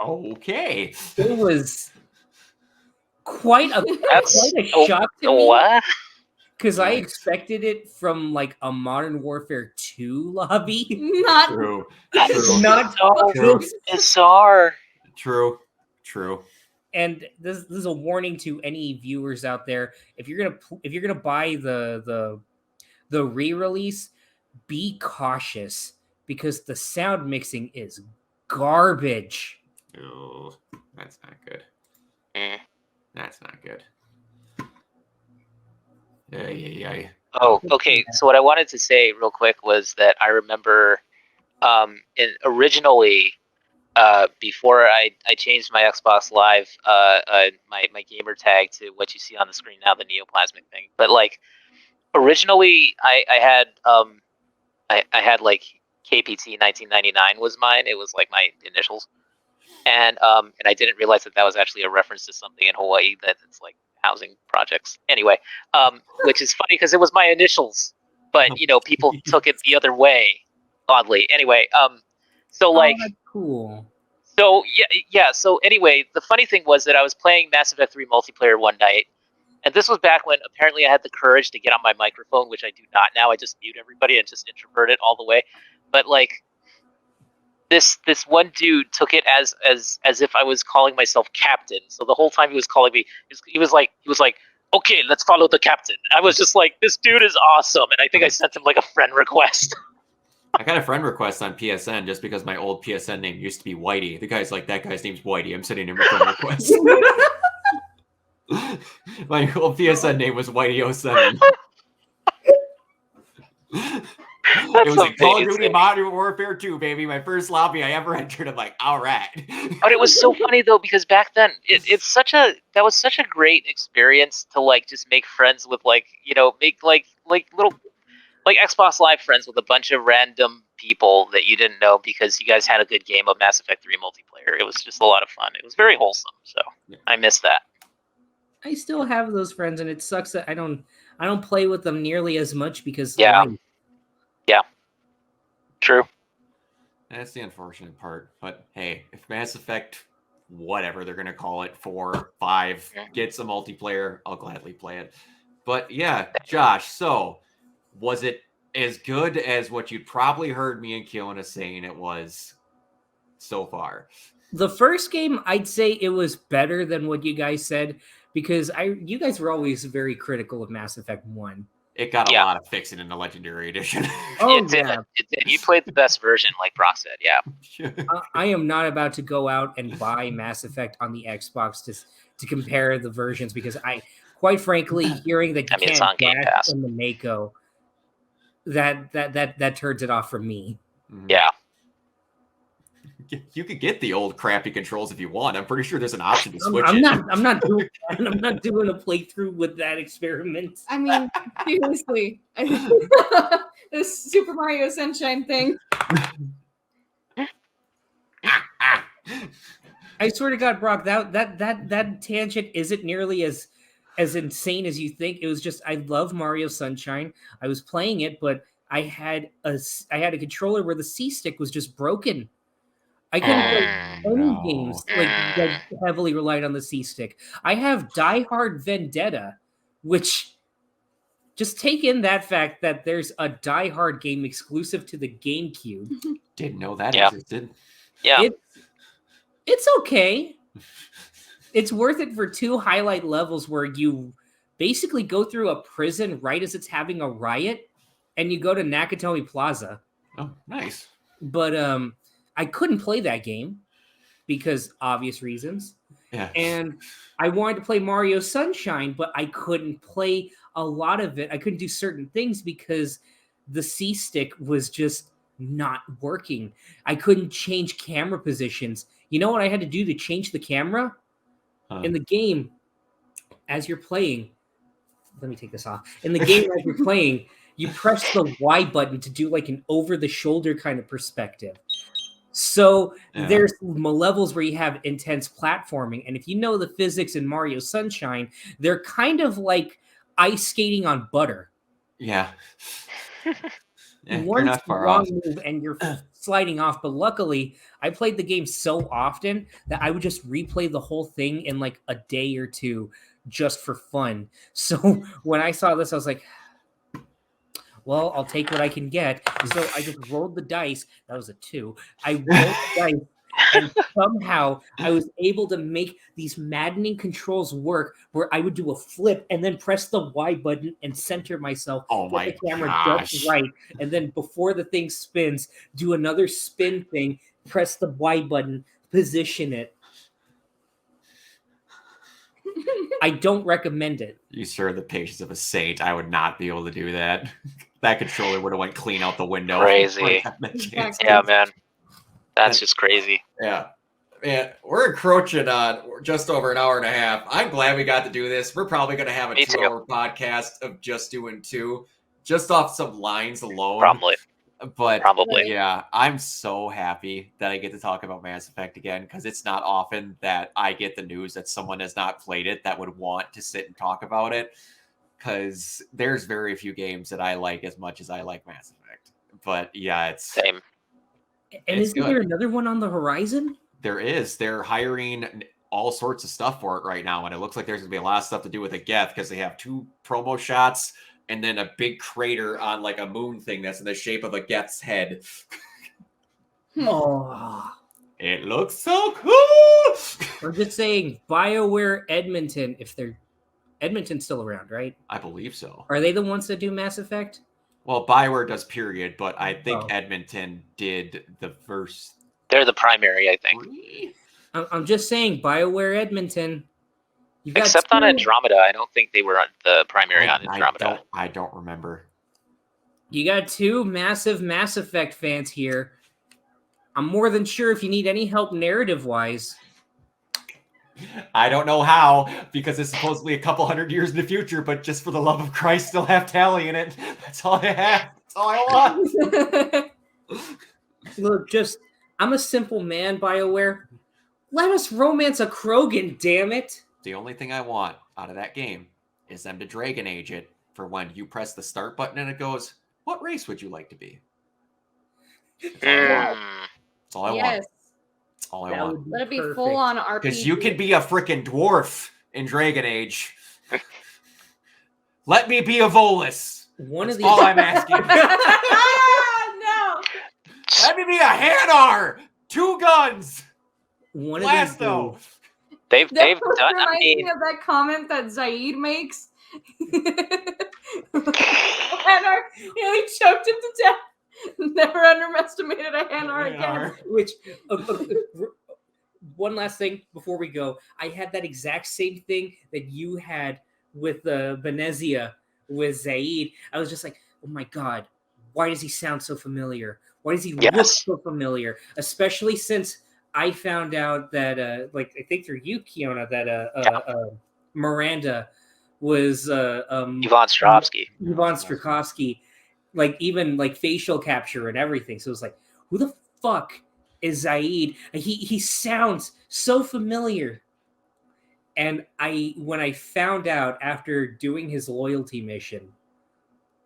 Okay. It was quite a shock to me. What? Because I expected it from like a Modern Warfare 2 lobby. Not True. Not so bizarre. True. And this is a warning to any viewers out there: if you're gonna buy the re-release, be cautious, because the sound mixing is garbage. Oh, that's not good. That's not good. Yeah. Oh, okay. So what I wanted to say real quick was that I remember originally, before I changed my Xbox Live, my gamer tag to what you see on the screen now, the neoplasmic thing. But like originally, I had like KPT 1999 was mine. It was like my initials, and I didn't realize that was actually a reference to something in Hawaii that it's like housing projects. Anyway, which is funny because it was my initials, but people took it the other way, oddly. Anyway, so like, that's cool. So yeah. So anyway, the funny thing was that I was playing Mass Effect 3 multiplayer one night, and this was back when apparently I had the courage to get on my microphone, which I do not now. I just mute everybody and just introvert it all the way. But like, this one dude took it as if I was calling myself Captain. So the whole time he was calling me, he was like, okay, let's follow the captain. I was just like, this dude is awesome, and I think I sent him like a friend request. I got a friend request on PSN just because my old PSN name used to be Whitey. The guy's like, that guy's name's Whitey. I'm sending him a friend request. My old PSN name was Whitey07. It was like Call of Duty Modern Warfare 2, baby. My first lobby I ever entered. I'm like, all right. But it was so funny though, because back then that was such a great experience to like just make friends with like, make like little like Xbox Live friends with a bunch of random people that you didn't know because you guys had a good game of Mass Effect 3 multiplayer. It was just a lot of fun. It was very wholesome. So I miss that. I still have those friends, and it sucks that I don't play with them nearly as much because Yeah. True. That's the unfortunate part. But hey, if Mass Effect, whatever they're going to call it, 4, 5, gets a multiplayer, I'll gladly play it. But yeah, Josh, so was it as good as what you'd probably heard me and Kiona saying it was so far? The first game, I'd say it was better than what you guys said because you guys were always very critical of Mass Effect 1. It got a lot of fixing in the Legendary Edition. Oh, it did. You played the best version, like Brock said. Yeah. I am not about to go out and buy Mass Effect on the Xbox to compare the versions because quite frankly, hearing that you it's on Game Pass in the Mako, that turns it off for me. Yeah. You could get the old crappy controls if you want. I'm pretty sure there's an option to switch I'm not doing that. I'm not doing a playthrough with that experiment. I mean, seriously, this Super Mario Sunshine thing. I swear to God, Brock, that tangent isn't nearly as insane as you think. It was just I love Mario Sunshine. I was playing it, but I had a controller where the C stick was just broken. I couldn't play any games that heavily relied on the C stick. I have Die Hard Vendetta, which just take in that fact that there's a Die Hard game exclusive to the GameCube. Didn't know that existed. Yeah. It's okay. It's worth it for 2 highlight levels where you basically go through a prison right as it's having a riot, and you go to Nakatomi Plaza. Oh, nice. But I couldn't play that game because obvious reasons. Yeah. And I wanted to play Mario Sunshine, but I couldn't play a lot of it. I couldn't do certain things because the C stick was just not working. I couldn't change camera positions. You know what I had to do to change the camera? In the game, as you're playing, let me take this off. In the game, as you're playing, you press the Y button to do like an over-the-shoulder kind of perspective. So there's levels where you have intense platforming. And if you know the physics in Mario Sunshine, they're kind of like ice skating on butter. Yeah. One wrong move and you're sliding off. But luckily, I played the game so often that I would just replay the whole thing in like a day or two just for fun. So when I saw this, I was like, well, I'll take what I can get. So I just rolled the dice. That was a 2. I rolled the dice, and somehow I was able to make these maddening controls work where I would do a flip and then press the Y button and center myself. Oh my the camera gosh. just right. And then before the thing spins, do another spin thing, press the Y button, position it. I don't recommend it. You sure the patience of a saint. I would not be able to do that. That controller would have went clean out the window. Crazy. Yeah, man. That's just crazy. Yeah. Man, we're encroaching on just over an hour and a half. I'm glad we got to do this. We're probably going to have a 2-hour podcast of just doing 2, just off some lines alone. Probably. But Probably. Yeah, I'm so happy that I get to talk about Mass Effect again because it's not often that I get the news that someone has not played it that would want to sit and talk about it. Because there's very few games that I like as much as I like Mass Effect. But yeah, it's same. And isn't there another one on the horizon? There is. They're hiring all sorts of stuff for it right now, and it looks like there's gonna be a lot of stuff to do with the Geth because they have 2 promo shots and then a big crater on like a moon thing that's in the shape of a Geth's head. Oh, it looks so cool. I'm just saying, BioWare Edmonton's still around, right? I believe so. Are they the ones that do Mass Effect? Well, Bioware does period, but I think Oh. Edmonton did the first They're the primary, I think. 3. I'm just saying, BioWare Edmonton. You've got Except on two- Andromeda, I don't think they were on the primary on Andromeda. I don't remember. You got 2 massive Mass Effect fans here. I'm more than sure if you need any help narrative-wise. I don't know how, because it's supposedly a couple hundred years in the future, but just for the love of Christ, still have Tally in it. That's all I have. That's all I want. Look, I'm a simple man, BioWare. Let us romance a Krogan, damn it. The only thing I want out of that game is them to Dragon Age it for when you press the start button and it goes, what race would you like to be? That's all I want. Yes. That's all I That want. would be Let it be perfect. full on RPG. Because you can be a freaking dwarf in Dragon Age. Let me be a Volus. One That's of these. all I'm asking. No. Let me be a Hanar. 2 guns. One of these Blasto. days. They've That done. I reminds mean, me of that comment that Zaid makes. Hanar nearly choked him to death. Never underestimated a Hanar again. Which, one last thing before we go. I had that exact same thing that you had with Venezia with Zaid. I was just like, oh my God, why does he sound so familiar? Why does he look Yes. so familiar? Especially since I found out that, I think through you, Kiona, that Miranda was Yvonne Strahovski. Yvonne Strakovsky, even facial capture and everything. So it was like, who the fuck is Zaid? He sounds so familiar. And when I found out after doing his loyalty mission,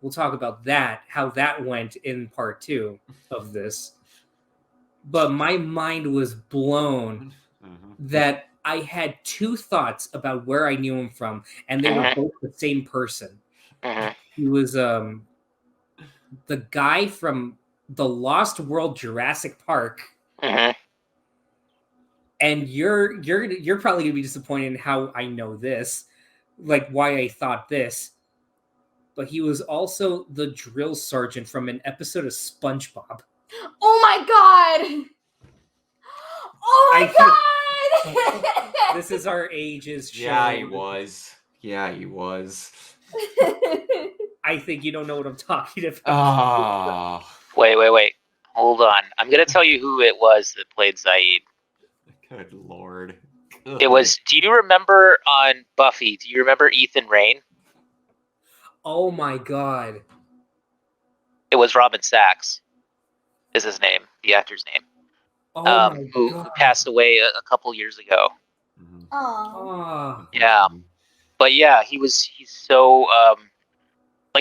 we'll talk about that, how that went in part 2 of this. But my mind was blown that I had 2 thoughts about where I knew him from, and they were both the same person. He was the guy from the Lost World Jurassic Park. And you're probably gonna be disappointed in how I know this, why I thought this. But he was also the drill sergeant from an episode of SpongeBob. Oh my God! Oh my God! This is our ages show. Yeah, he was. Ah. I think you don't know what I'm talking about. Oh. Wait. Hold on. I'm gonna tell you who it was that played Zaid. Good Lord. It was. Do you remember on Buffy? Do you remember Ethan Rain? Oh my God. It was Robin Sachs. Is his name? The actor's name. Oh my who God. passed away a couple years ago. Oh. Yeah. But yeah, he's so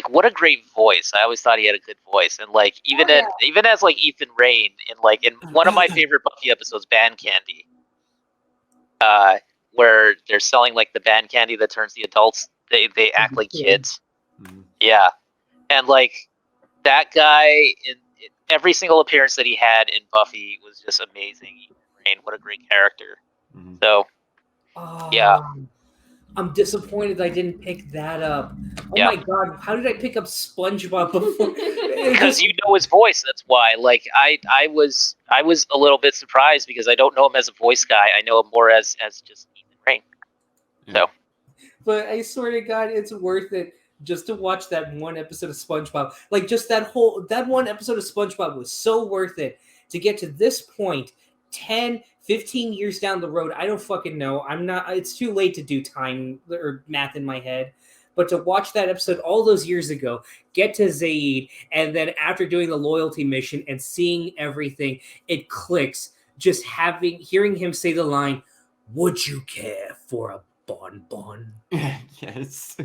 what a great voice. I always thought he had a good voice. And even as Ethan Rain in one of my favorite Buffy episodes, Band Candy. Where they're selling the band candy that turns the adults they act like kids. Yeah. And that guy in every single appearance that he had in Buffy was just amazing. Ethan Rain, what a great character. So yeah. I'm disappointed I didn't pick that up. Oh Yeah. my God, how did I pick up SpongeBob before? Because you know his voice, that's why. I was a little bit surprised because I don't know him as a voice guy. I know him more as just Ethan Rain. So But I swear to God, it's worth it just to watch that one episode of SpongeBob. Just that one episode of SpongeBob was so worth it to get to this point 10, 15 years down the road. I don't fucking know. It's too late to do time or math in my head. But to watch that episode all those years ago, get to Zaid, and then after doing the loyalty mission and seeing everything, it clicks. Just hearing him say the line, "Would you care for a bonbon?" Yes.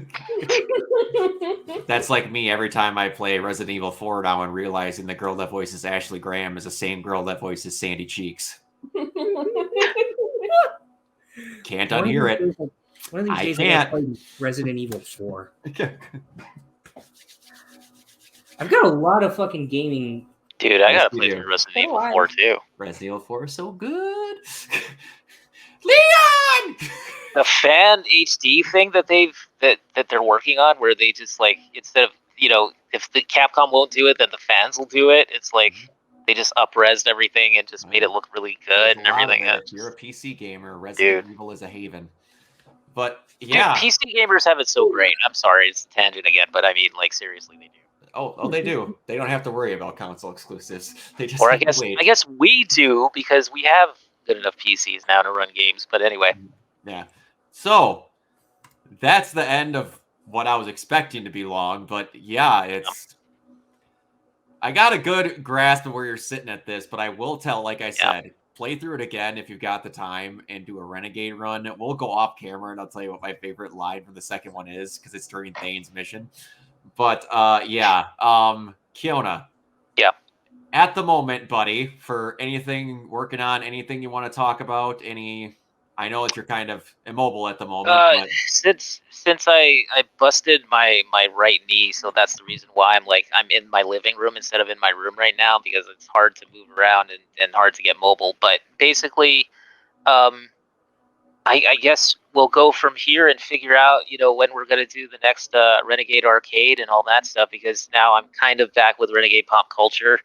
That's like me every time I play Resident Evil 4 now and realizing the girl that voices Ashley Graham is the same girl that voices Sandy Cheeks. Can't unhear it. One of these days I I'm going to play Resident Evil 4. I've got a lot of fucking gaming. dude, I gotta you play do. through Resident Evil 4 too. Resident Evil 4 is so good. Leon! The fan HD thing that they're working on, where they just instead of if the Capcom won't do it, then the fans will do it. It's like they just up-resed everything and just made it look really good and everything. If you're a PC gamer, Resident Evil is a haven. But yeah, dude, PC gamers have it so great. I'm sorry, it's a tangent again, but I mean, like, seriously, they do. Oh, they do. They don't have to worry about console exclusives. They just Or I have to guess wait. I guess we do because we have good enough PCs now to run games. But anyway, Yeah. So that's the end of what I was expecting to be long. But yeah, I got a good grasp of where you're sitting at this. But I will tell, like I said, play through it again if you've got the time and do a Renegade run. We'll go off camera and I'll tell you what my favorite line from the second one is because it's during Thane's mission. But yeah, Kiona. Yeah. At the moment, buddy, for anything working on, anything you want to talk about, I know that you're kind of immobile at the moment. But... Since I busted my right knee, so that's the reason why I'm in my living room instead of in my room right now because it's hard to move around and hard to get mobile. But basically, I guess we'll go from here and figure out, when we're going to do the next Renegade Arcade and all that stuff, because now I'm kind of back with Renegade Pop Culture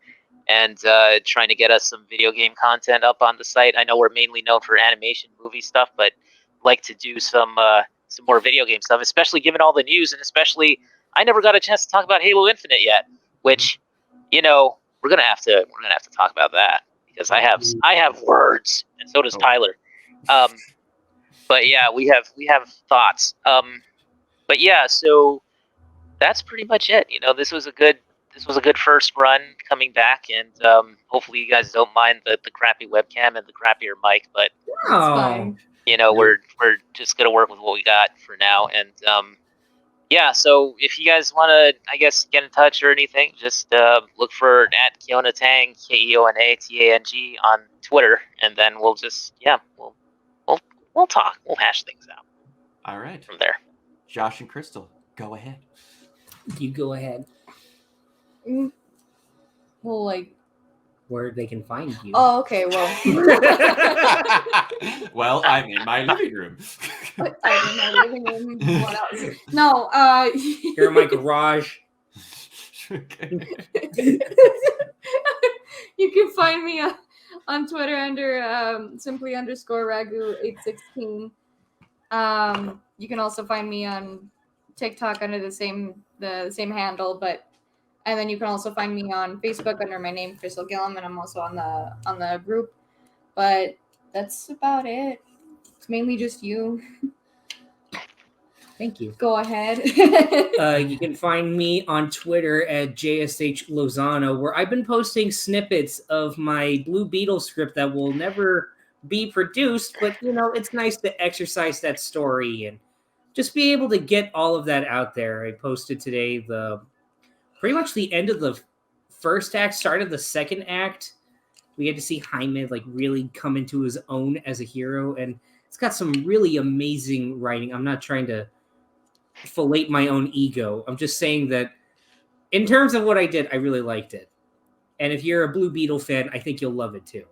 and trying to get us some video game content up on the site. I know we're mainly known for animation movie stuff, but like to do some more video game stuff, especially given all the news, and especially I never got a chance to talk about Halo Infinite yet, which, we're gonna have to talk about that because I have words, and so does Tyler. But yeah, we have thoughts. But yeah, so that's pretty much it. This was a good first run coming back, and hopefully you guys don't mind the crappy webcam and the crappier mic. But fine. we're just gonna work with what we got for now, and yeah. So if you guys want to, I guess, get in touch or anything, just look for at Keona Tang, KeonaTang on Twitter, and then we'll just we'll talk. We'll hash things out. All right. From there. Josh and Crystal, go ahead. You go ahead. Well, like... Where they can find you. Oh, okay, well... Well, I'm in my living room. I'm in my living room. What else? No, You're in my garage. Okay. You can find me on Twitter under simply_ragu816. You can also find me on TikTok under the same handle, and then you can also find me on Facebook under my name, Crystal Gillum, and I'm also on the group. But that's about it. It's mainly just you. Thank you. Go ahead. You can find me on Twitter at JSH Lozano, where I've been posting snippets of my Blue Beetle script that will never be produced, but it's nice to exercise that story and just be able to get all of that out there. I posted today pretty much the end of the first act, start of the second act. We get to see Jaime really come into his own as a hero, and it's got some really amazing writing. I'm not trying to fillet my own ego. I'm just saying that in terms of what I did, I really liked it. And if you're a Blue Beetle fan, I think you'll love it too.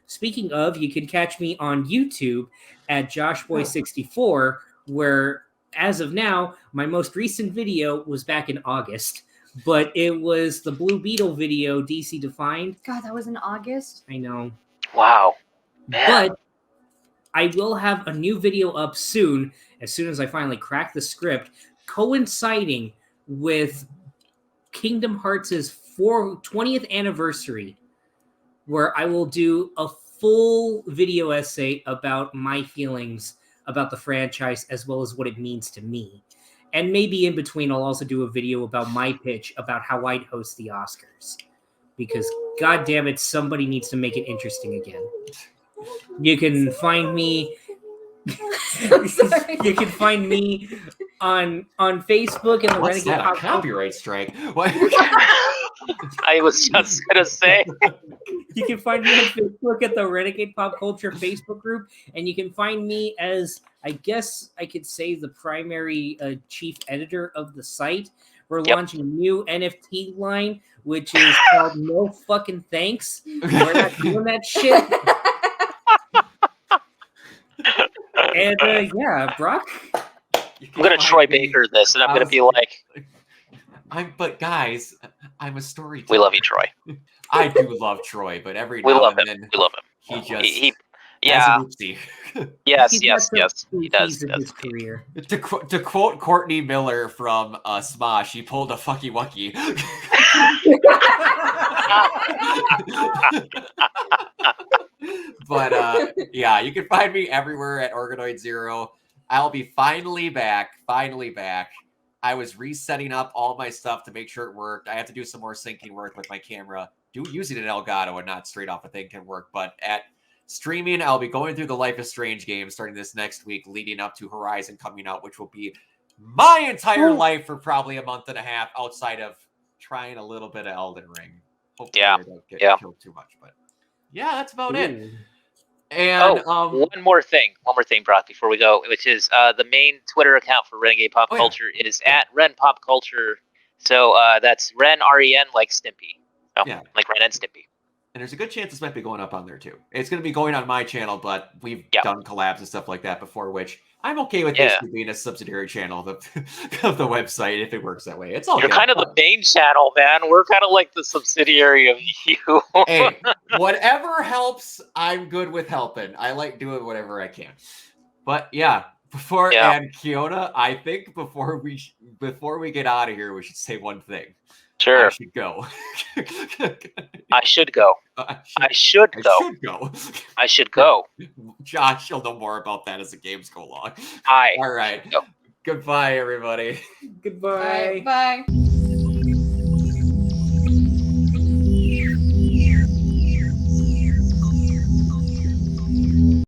Speaking of, you can catch me on YouTube at JoshBoy64, where as of now, my most recent video was back in August, but it was the Blue Beetle video, DC Defined. God, that was in August? I know. Wow. Man. But I will have a new video up soon as I finally crack the script, coinciding with Kingdom Hearts' 20th anniversary, where I will do a full video essay about my feelings about the franchise as well as what it means to me. And maybe in between, I'll also do a video about my pitch about how I'd host the Oscars. Because, God damn it, somebody needs to make it interesting again. You can find me... You can find me on Facebook and the What's Renegade that? A copyright strike? What? I was just gonna say. You can find me on Facebook at the Renegade Pop Culture Facebook group, and you can find me as, I guess I could say, the primary chief editor of the site. We're launching a new NFT line, which is called No Fucking Thanks. We're not doing that shit. And yeah, Brock? I'm gonna Troy Baker this, and I'm gonna be like, But guys, I'm a storyteller. We love you, Troy. I do love Troy, but every We now love and him. then We love him. he just He has a yeah. whoopsie. Yes, He's yes, got yes. some He does. keys in his career. To quote Courtney Miller from Smosh, he pulled a fucky wucky. But yeah, you can find me everywhere at Organoid Zero. I'll be finally back. I was resetting up all my stuff to make sure it worked. I have to do some more syncing work with my camera. Using an Elgato and not straight off a thing can work. But at streaming, I'll be going through the Life is Strange game starting this next week, leading up to Horizon coming out, which will be my entire life for probably a month and a half outside of trying a little bit of Elden Ring. Hopefully I don't get killed too much. But yeah, that's about it. And one more thing, Brock, before we go, which is the main Twitter account for Renegade Pop Culture is at Ren Pop Culture. So that's Ren REN like Stimpy. So, like Ren and Stimpy. And there's a good chance this might be going up on there too. It's going to be going on my channel, but we've done collabs and stuff like that before, which I'm okay with basically being a subsidiary channel of the website if it works that way. It's all You're kind of the main channel, man. We're kind of like the subsidiary of you. Hey, whatever helps, I'm good with helping. I like doing whatever I can. But yeah, and Kiona, I think before we get out of here, we should say one thing. Sure. I should go. I should go. I should go. Josh, you'll know more about that as the games go along. All right. Goodbye, everybody. Goodbye. Bye.